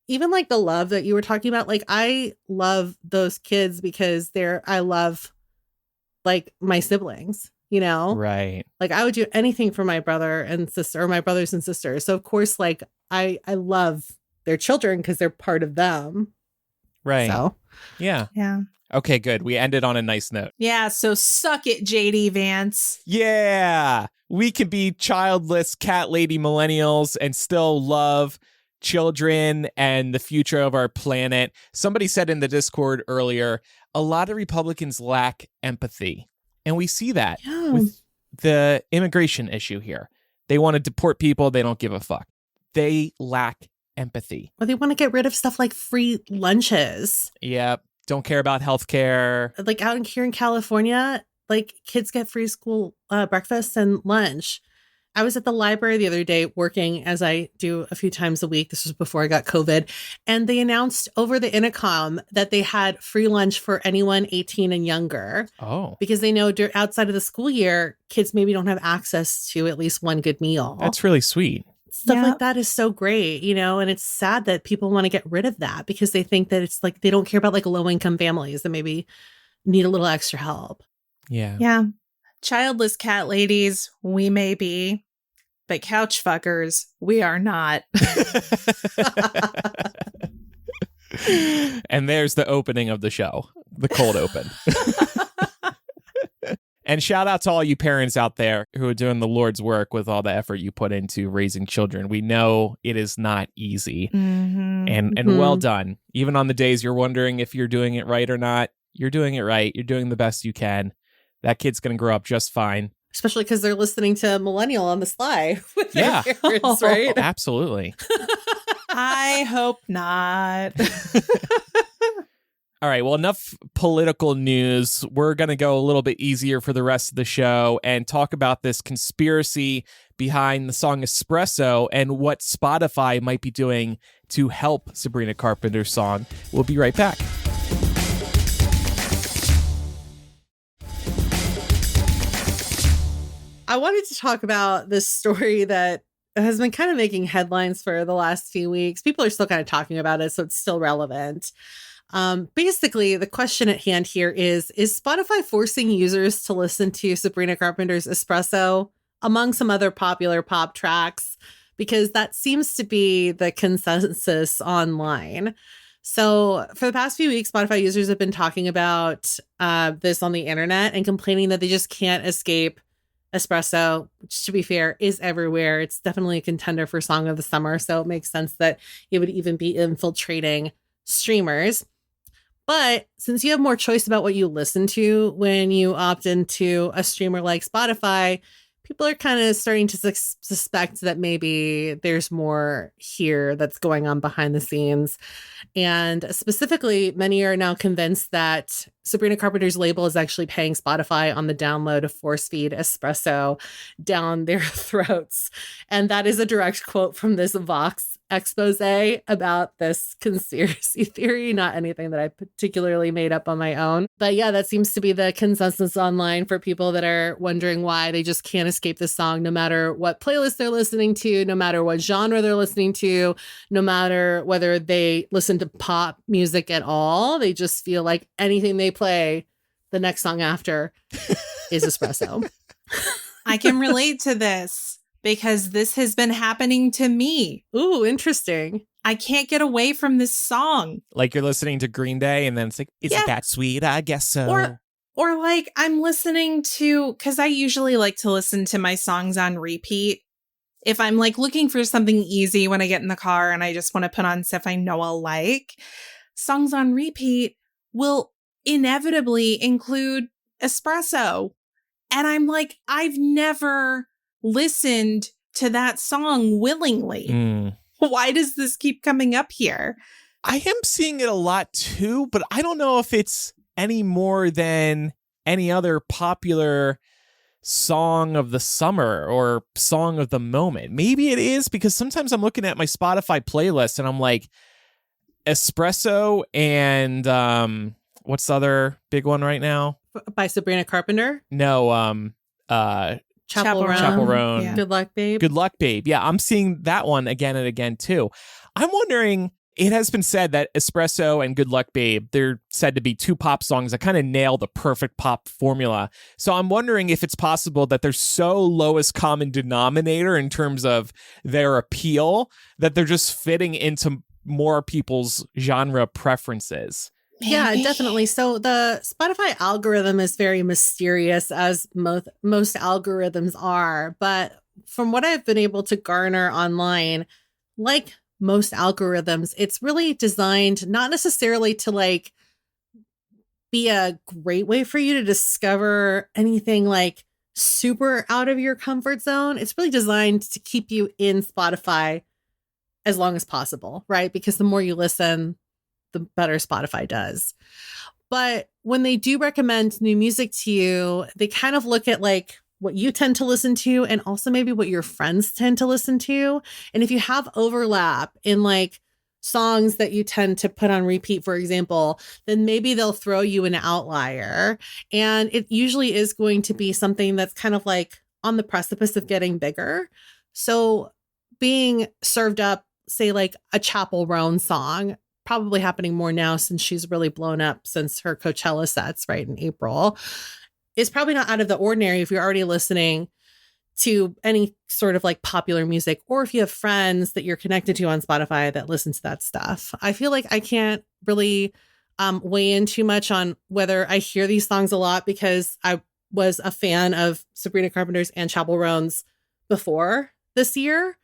Even like the love that you were talking about, like I love those kids because I love like my siblings, you know? Right. Like I would do anything for my brother and sister or my brothers and sisters. So of course, like I love their children because they're part of them. Right. So yeah. Yeah. Okay, good. We ended on a nice note. Yeah, so suck it, JD Vance. Yeah. We can be childless cat lady millennials and still love children and the future of our planet. Somebody said in the Discord earlier, a lot of Republicans lack empathy. And we see that with the immigration issue here. They want to deport people. They don't give a fuck. They lack empathy. Or they want to get rid of stuff like free lunches. Yep. Don't care about healthcare. Like out here in California, like kids get free school breakfast and lunch. I was at the library the other day working, as I do a few times a week. This was before I got COVID. And they announced over the intercom that they had free lunch for anyone 18 and younger. Oh. Because they know outside of the school year, kids maybe don't have access to at least one good meal. That's really sweet. Stuff like that is so great, you know, and it's sad that people want to get rid of that because they think that it's like they don't care about like low income families that maybe need a little extra help. Yeah. Yeah. Childless cat ladies, we may be, but couch fuckers, we are not. And there's the opening of the show, the cold open. And shout out to all you parents out there who are doing the Lord's work with all the effort you put into raising children. We know it is not easy. Mm-hmm. And well done. Even on the days you're wondering if you're doing it right or not, you're doing it right. You're doing the best you can. That kid's going to grow up just fine. Especially because they're listening to Millennial on the sly with their parents, right? Absolutely. I hope not. All right, well, enough political news. We're going to go a little bit easier for the rest of the show and talk about this conspiracy behind the song Espresso and what Spotify might be doing to help Sabrina Carpenter's song. We'll be right back. I wanted to talk about this story that has been kind of making headlines for the last few weeks. People are still kind of talking about it, so it's still relevant. Basically, the question at hand here is Spotify forcing users to listen to Sabrina Carpenter's Espresso among some other popular pop tracks? Because that seems to be the consensus online. So for the past few weeks, Spotify users have been talking about this on the internet and complaining that they just can't escape Espresso, which, to be fair, is everywhere. It's definitely a contender for Song of the Summer, so it makes sense that it would even be infiltrating streamers. But since you have more choice about what you listen to when you opt into a streamer like Spotify, people are kind of starting to suspect that maybe there's more here that's going on behind the scenes. And specifically, many are now convinced that Sabrina Carpenter's label is actually paying Spotify on the download to force feed Espresso down their throats. And that is a direct quote from this Vox expose about this conspiracy theory, not anything that I particularly made up on my own. But yeah, that seems to be the consensus online for people that are wondering why they just can't escape this song, no matter what playlist they're listening to, no matter what genre they're listening to, no matter whether they listen to pop music at all. They just feel like anything they play, the next song after is Espresso. I can relate to this because this has been happening to me. Ooh, interesting. I can't get away from this song. Like you're listening to Green Day and then it's like, is it that sweet? I guess so. Or like I'm listening to, because I usually like to listen to my songs on repeat. If I'm like looking for something easy when I get in the car and I just want to put on stuff I know I'll like, songs on repeat will inevitably include Espresso. And I'm like, I've never listened to that song willingly. Why does this keep coming up here? I am seeing it a lot too, but I don't know if it's any more than any other popular song of the summer or song of the moment. Maybe it is, because sometimes I'm looking at my Spotify playlist and I'm like, Espresso and what's the other big one right now? By Sabrina Carpenter? No, Chapel Roan. Yeah. Good Luck, Babe. Good Luck, Babe. Yeah, I'm seeing that one again and again too. I'm wondering, it has been said that Espresso and Good Luck, Babe, they're said to be two pop songs that kind of nail the perfect pop formula. So I'm wondering if it's possible that they're so lowest common denominator in terms of their appeal that they're just fitting into more people's genre preferences. Yeah, definitely. So the Spotify algorithm is very mysterious, as most algorithms are. But from what I've been able to garner online, like most algorithms, it's really designed not necessarily to like be a great way for you to discover anything like super out of your comfort zone. It's really designed to keep you in Spotify as long as possible, right? Because the more you listen, the better Spotify does. But when they do recommend new music to you, they kind of look at like what you tend to listen to and also maybe what your friends tend to listen to. And if you have overlap in like songs that you tend to put on repeat, for example, then maybe they'll throw you an outlier. And it usually is going to be something that's kind of like on the precipice of getting bigger. So being served up, say like a Chapel Roan song, probably happening more now since she's really blown up since her Coachella sets right in April, is probably not out of the ordinary if you're already listening to any sort of like popular music, or if you have friends that you're connected to on Spotify that listen to that stuff. I feel like I can't really weigh in too much on whether I hear these songs a lot because I was a fan of Sabrina Carpenter's and Chapel Roan's before this year.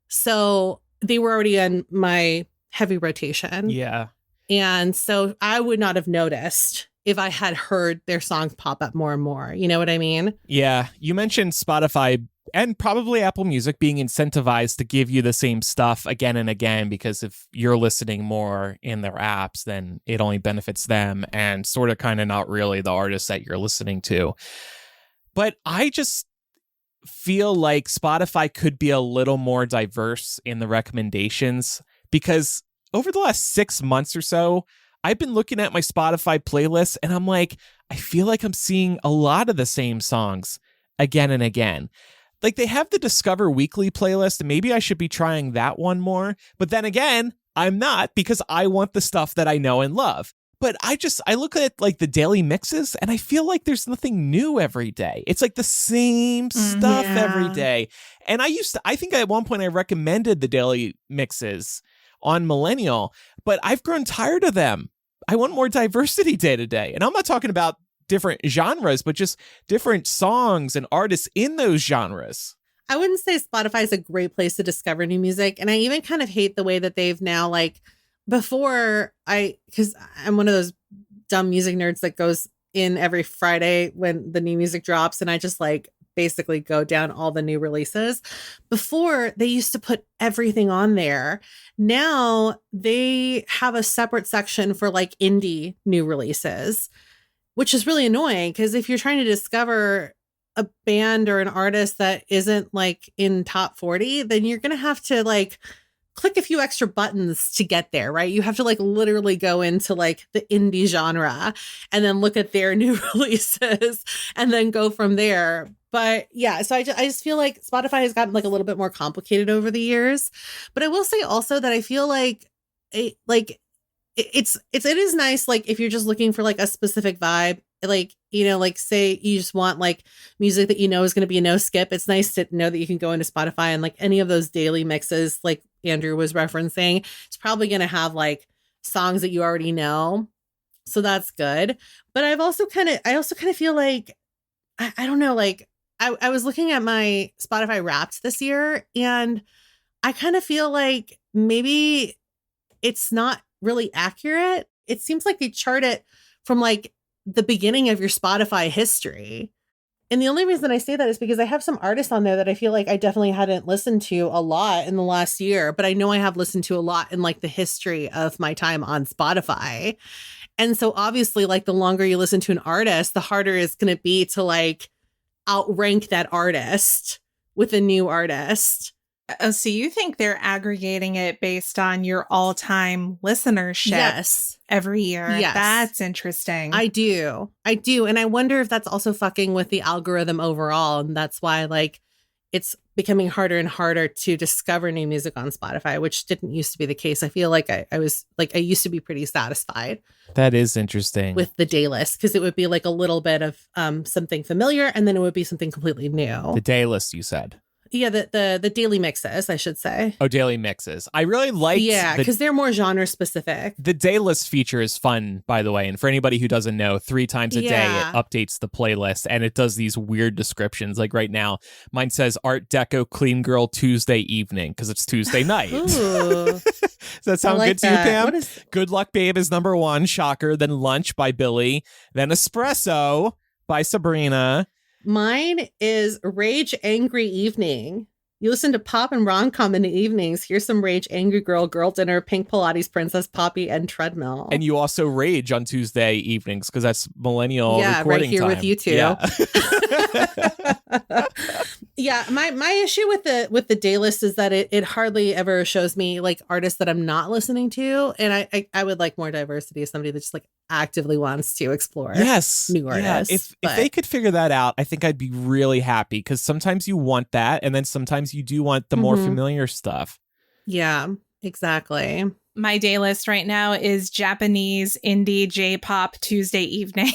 So they were already in my heavy rotation. Yeah. And so I would not have noticed if I had heard their songs pop up more and more. You know what I mean? Yeah. You mentioned Spotify And probably Apple Music being incentivized to give you the same stuff again and again, because if you're listening more in their apps, then it only benefits them and sort of kind of not really the artist that you're listening to. But I just feel like Spotify could be a little more diverse in the recommendations, because over the last 6 months or so, I've been looking at my Spotify playlist and I'm like, I feel like I'm seeing a lot of the same songs again and again. Like, they have the Discover Weekly playlist, and maybe I should be trying that one more. But then again, I'm not, because I want the stuff that I know and love. But I look at like the daily mixes and I feel like there's nothing new every day. It's like the same stuff every day. And I think at one point I recommended the daily mixes on Millennial, but I've grown tired of them. I want more diversity day to day. And I'm not talking about different genres, but just different songs and artists in those genres. I wouldn't say Spotify is a great place to discover new music. And I even kind of hate the way that they've now, like, because I'm one of those dumb music nerds that goes in every Friday when the new music drops, and I just like basically go down all the new releases. Before, they used to put everything on there. Now they have a separate section for like indie new releases, which is really annoying, because if you're trying to discover a band or an artist that isn't like in top 40, then you're going to have to like click a few extra buttons to get there, right? You have to like literally go into like the indie genre and then look at their new releases and then go from there. But yeah, so I just feel like Spotify has gotten like a little bit more complicated over the years. But I will say also that I feel like it is nice, like if you're just looking for like a specific vibe, like, you know, like say you just want like music that you know is going to be a no skip. It's nice to know that you can go into Spotify and like any of those daily mixes like Andrew was referencing, it's probably going to have like songs that you already know. So that's good. But I also kind of feel like, I don't know, like I was looking at my Spotify Wrapped this year, and I kind of feel like maybe it's not really accurate. It seems like they chart it from like the beginning of your Spotify history. And the only reason I say that is because I have some artists on there that I feel like I definitely hadn't listened to a lot in the last year, but I know I have listened to a lot in like the history of my time on Spotify. And so obviously, like the longer you listen to an artist, the harder it's going to be to like outrank that artist with a new artist. Oh, so you think they're aggregating it based on your all-time listenership? Yes. Every year? Yes. That's interesting. I do. And I wonder if that's also fucking with the algorithm overall. And that's why like it's becoming harder and harder to discover new music on Spotify, which didn't used to be the case. I feel like I used to be pretty satisfied. That is interesting. With the day list, because it would be like a little bit of something familiar, and then it would be something completely new. The day list, you said. Yeah, the daily mixes, I should say. Oh, daily mixes. I really liked. Yeah, because they're more genre specific. The day list feature is fun, by the way. And for anybody who doesn't know, 3 times a day it updates the playlist, and it does these weird descriptions. Like right now, mine says Art Deco Clean Girl Tuesday evening because it's Tuesday night. Ooh. Does that sound good to you, Pam? Good Luck Babe is number 1. Shocker. Then Lunch by Billy. Then Espresso by Sabrina. Mine is Rage Angry Evening. You listen to pop and rom-com in the evenings. Here's some Rage Angry Girl, Girl Dinner, Pink Pilates Princess, Poppy, and Treadmill. And you also rage on Tuesday evenings because that's Millennial recording right here time. with you two. Yeah. My issue with the day list is that it hardly ever shows me like artists that I'm not listening to, and I would like more diversity as somebody that just like actively wants to explore new artists. If they could figure that out, I think I'd be really happy, because sometimes you want that, and then sometimes you do want the more familiar stuff. Yeah, exactly. My day list right now is Japanese indie J-pop Tuesday evening.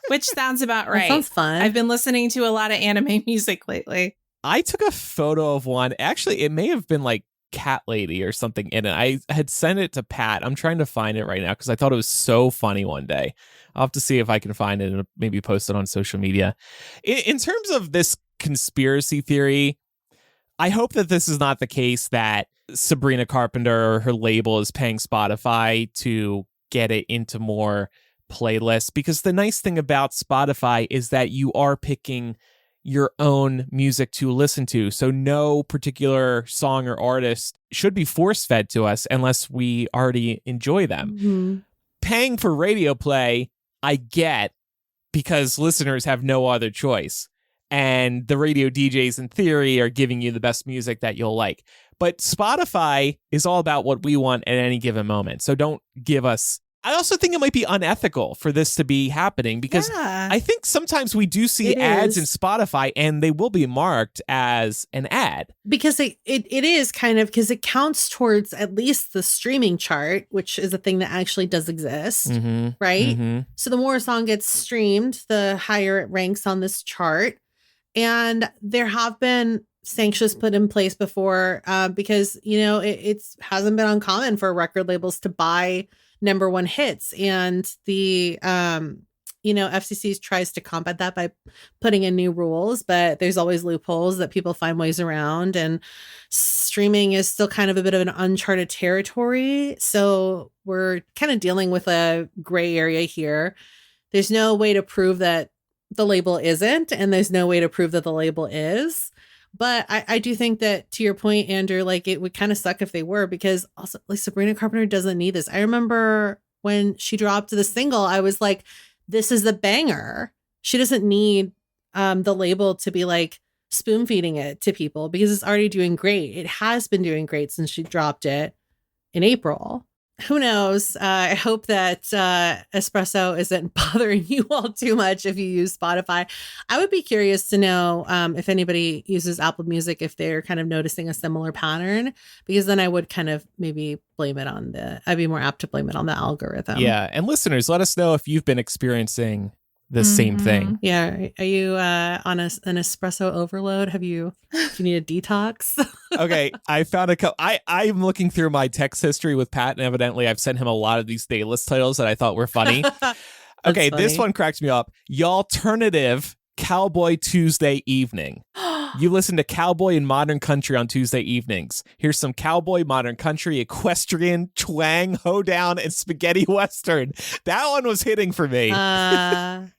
Which sounds about right. That sounds fun. I've been listening to a lot of anime music lately. I took a photo of one. Actually, it may have been like Cat Lady or something in it. I had sent it to Pat. I'm trying to find it right now because I thought it was so funny one day. I'll have to see if I can find it and maybe post it on social media. In terms of this conspiracy theory, I hope that this is not the case, that Sabrina Carpenter or her label is paying Spotify to get it into more playlists, because the nice thing about Spotify is that you are picking your own music to listen to. So no particular song or artist should be force-fed to us unless we already enjoy them. Mm-hmm. Paying for radio play, I get, because listeners have no other choice. And the radio DJs, in theory, are giving you the best music that you'll like. But Spotify is all about what we want at any given moment. So don't give us... I also think it might be unethical for this to be happening because I think sometimes we do see ads in Spotify and they will be marked as an ad. Because it is kind of, because it counts towards at least the streaming chart, which is a thing that actually does exist, right? Mm-hmm. So the more a song gets streamed, the higher it ranks on this chart. And there have been sanctions put in place before because, you know, it hasn't been uncommon for record labels to buy number one hits, and the FCC tries to combat that by putting in new rules, but there's always loopholes that people find ways around, and streaming is still kind of a bit of an uncharted territory, so we're kind of dealing with a gray area here. There's no way to prove that the label isn't, and there's no way to prove that the label is. But I do think that, to your point, Andrew, like, it would kind of suck if they were, because also, like, Sabrina Carpenter doesn't need this. I remember when she dropped the single, I was like, this is the banger. She doesn't need the label to be like spoon feeding it to people, because it's already doing great. It has been doing great since she dropped it in April. Who knows? I hope that Espresso isn't bothering you all too much if you use Spotify. I would be curious to know if anybody uses Apple Music, if they're kind of noticing a similar pattern, because then I would kind of maybe I'd be more apt to blame it on the algorithm. Yeah. And listeners, let us know if you've been experiencing the same thing. Yeah. Are you on an espresso overload? Do you need a detox? Okay. I found I'm looking through my text history with Pat, and evidently I've sent him a lot of these daylist titles that I thought were funny. Okay. Funny. This one cracks me up. Y'alternative Cowboy Tuesday evening. You listen to cowboy and modern country on Tuesday evenings. Here's some cowboy, modern country, equestrian, twang, hoedown, and spaghetti western. That one was hitting for me.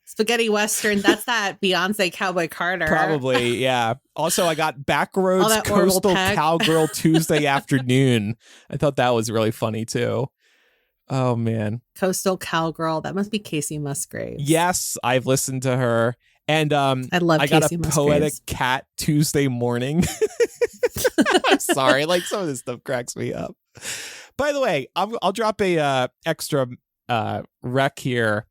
Spaghetti western. That's that Beyonce Cowboy Carter. Probably, yeah. Also, I got Backroads Coastal Cowgirl Tuesday afternoon. I thought that was really funny too. Oh man, Coastal Cowgirl. That must be Casey Musgraves. Yes, I've listened to her. And I got Casey a Musgraves. Poetic Cat Tuesday morning. I'm sorry, like, some of this stuff cracks me up. By the way, I'll drop a extra rec here.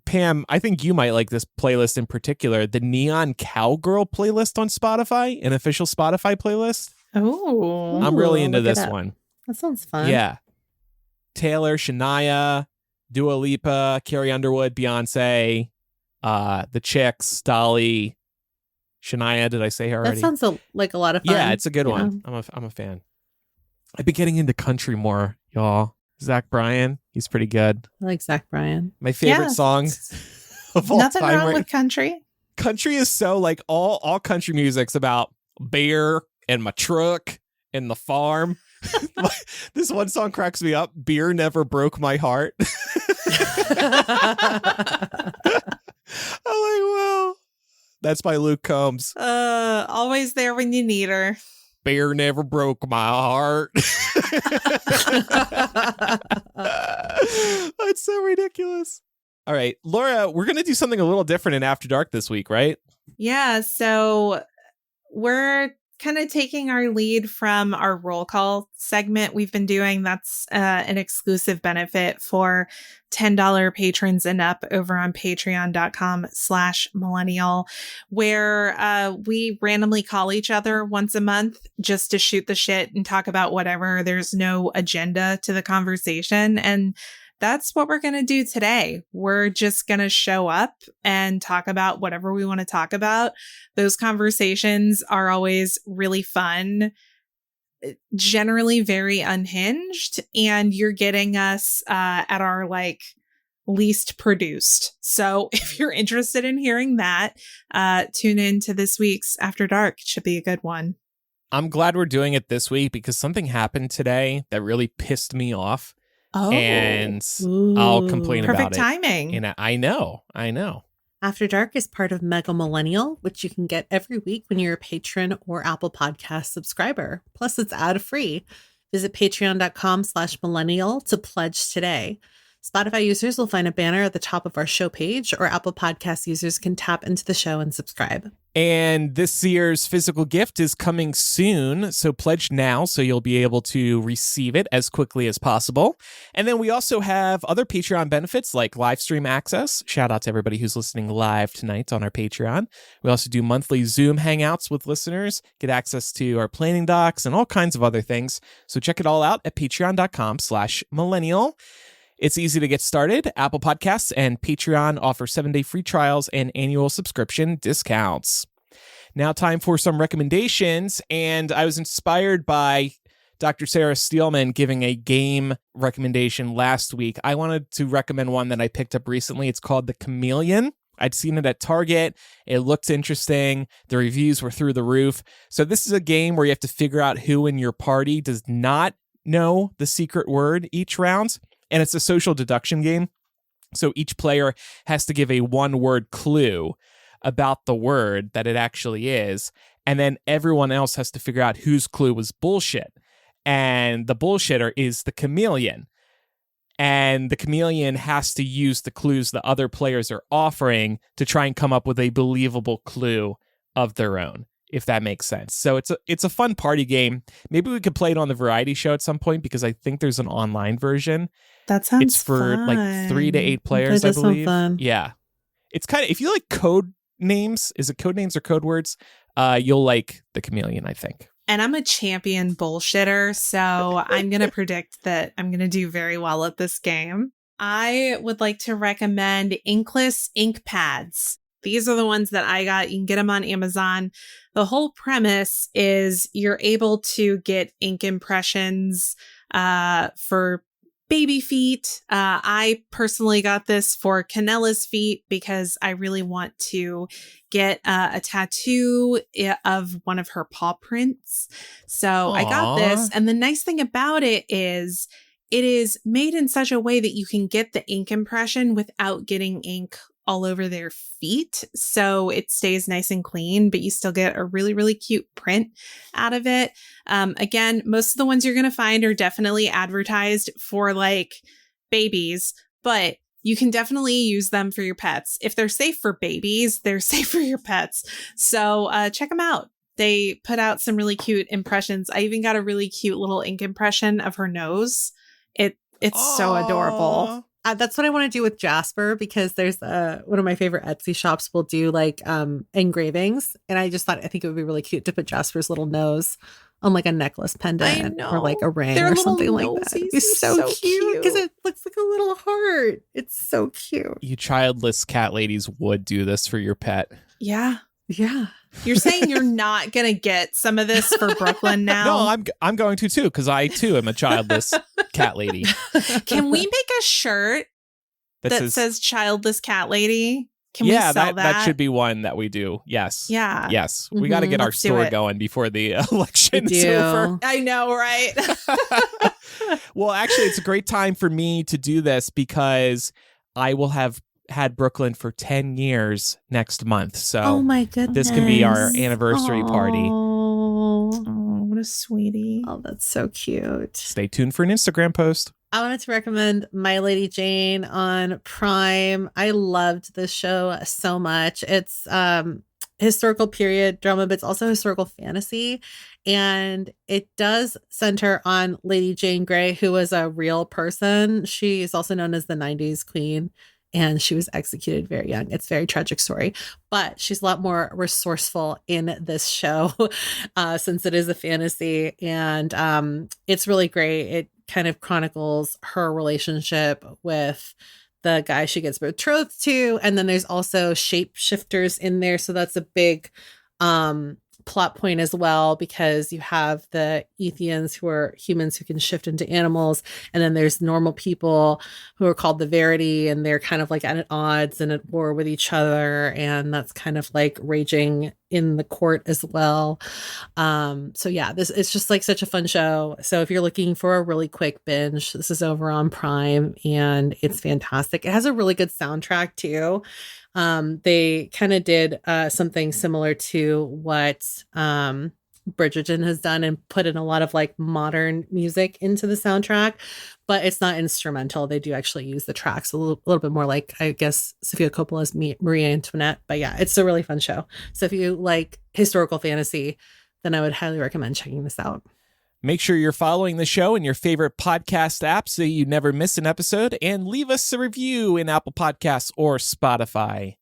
Pam, I think you might like this playlist in particular, the Neon Cowgirl playlist on Spotify, an official Spotify playlist. Oh, I'm really into this one. That sounds fun. Yeah. Taylor, Shania, Dua Lipa, Carrie Underwood, Beyonce, the Chicks, Dolly, Shania. Did I say her already? That sounds like a lot of fun. Yeah, it's a good one. I'm a fan. I've been getting into country more, y'all. Zach Bryan, he's pretty good. I like Zach Bryan. My favorite song of all Nothing time. wrong with country. Country is so, like, all country music's about beer and my truck and the farm. This one song cracks me up. Beer never broke my heart. I'm like, well, that's by Luke Combs. Always there when you need her. Beer never broke my heart. That's so ridiculous. All right, Laura, we're going to do something a little different in After Dark this week, right? Yeah, so we're kind of taking our lead from our roll call segment we've been doing. That's an exclusive benefit for $10 patrons and up over on patreon.com/millennial, where we randomly call each other once a month just to shoot the shit and talk about whatever. There's no agenda to the conversation. And that's what we're going to do today. We're just going to show up and talk about whatever we want to talk about. Those conversations are always really fun, generally very unhinged, and you're getting us at our least produced. So if you're interested in hearing that, tune in to this week's After Dark. It should be a good one. I'm glad we're doing it this week because something happened today that really pissed me off. Oh, and I'll complain about it. Perfect timing. And I know. I'm After Dark is part of Mega Millennial, which you can get every week when you're a patron or Apple Podcast subscriber. Plus, it's ad-free. Visit patreon.com/millennial to pledge today. Spotify users will find a banner at the top of our show page, or Apple Podcast users can tap into the show and subscribe. And this year's physical gift is coming soon, so pledge now so you'll be able to receive it as quickly as possible. And then we also have other Patreon benefits like live stream access. Shout out to everybody who's listening live tonight on our Patreon. We also do monthly Zoom hangouts with listeners, get access to our planning docs, and all kinds of other things. So check it all out at patreon.com/millennial. It's easy to get started. Apple Podcasts and Patreon offer 7-day free trials and annual subscription discounts. Now time for some recommendations, and I was inspired by Dr. Sarah Steelman giving a game recommendation last week. I wanted to recommend one that I picked up recently. It's called The Chameleon. I'd seen it at Target. It looked interesting. The reviews were through the roof. So this is a game where you have to figure out who in your party does not know the secret word each round. And it's a social deduction game. So each player has to give a one-word clue about the word that it actually is. And then everyone else has to figure out whose clue was bullshit. And the bullshitter is the chameleon. And the chameleon has to use the clues the other players are offering to try and come up with a believable clue of their own, if that makes sense. So it's a fun party game. Maybe we could play it on the variety show at some point, because I think there's an online version. That sounds It's for fun. like 3 to 8 players, I believe. Fun. Yeah. It's kind of, if you like code names, is it code names or code words? You'll like the chameleon, I think. And I'm a champion bullshitter, so I'm going to predict that I'm going to do very well at this game. I would like to recommend Inkless ink pads. These are the ones that I got. You can get them on Amazon. The whole premise is you're able to get ink impressions for baby feet. I personally got this for Canella's feet because I really want to get a tattoo of one of her paw prints. So I got this. And the nice thing about it is made in such a way that you can get the ink impression without getting ink all over their feet. So it stays nice and clean, but you still get a really, really cute print out of it. Again, most of the ones you're going to find are definitely advertised for like babies, but you can definitely use them for your pets. If they're safe for babies, they're safe for your pets. So check them out. They put out some really cute impressions. I even got a really cute little ink impression of her nose. It's so adorable. That's what I want to do with Jasper, because there's one of my favorite Etsy shops will do like engravings. And I think it would be really cute to put Jasper's little nose on like a necklace pendant or like a ring or something like that. It'd be so cute because it looks like a little heart. It's so cute. You childless cat ladies would do this for your pet. Yeah. Yeah. You're saying you're not going to get some of this for Brooklyn now? No, I'm going to too, because I too am a childless cat lady. Can we make a shirt that says childless cat lady? Can we sell that? That should be one that we do. Yes. Yeah. Yes. We got to get our store going before the election is over. I know, right? Well, actually, it's a great time for me to do this because I will have had Brooklyn for 10 years next month. So oh my goodness, this can be our anniversary party. Oh, what a sweetie. Oh, that's so cute. Stay tuned for an Instagram post. I wanted to recommend My Lady Jane on Prime. I loved this show so much. It's historical period drama, but it's also historical fantasy. And it does center on Lady Jane Grey, who was a real person. She is also known as the 90s queen. And she was executed very young. It's a very tragic story, but she's a lot more resourceful in this show since it is a fantasy. And it's really great. It kind of chronicles her relationship with the guy she gets betrothed to. And then there's also shapeshifters in there. So that's a big plot point as well, because you have the Ethians, who are humans who can shift into animals, and then there's normal people who are called the Verity, and they're kind of like at odds and at war with each other, and that's kind of like raging in the court as well. So yeah, it's just like such a fun show. So if you're looking for a really quick binge, this is over on Prime and it's fantastic. It has a really good soundtrack too. They kind of did something similar to what Bridgerton has done and put in a lot of like modern music into the soundtrack, but it's not instrumental. They do actually use the tracks a little bit more like, I guess, Sofia Coppola's Marie Antoinette. But yeah, it's a really fun show. So if you like historical fantasy, then I would highly recommend checking this out. Make sure you're following the show in your favorite podcast app so you never miss an episode, and leave us a review in Apple Podcasts or Spotify.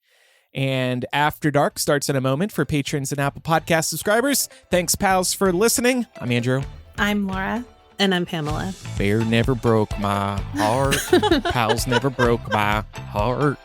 And After Dark starts in a moment for patrons and Apple Podcast subscribers. Thanks, pals, for listening. I'm Andrew. I'm Laura. And I'm Pamela. Bear never broke my heart. Pals never broke my heart.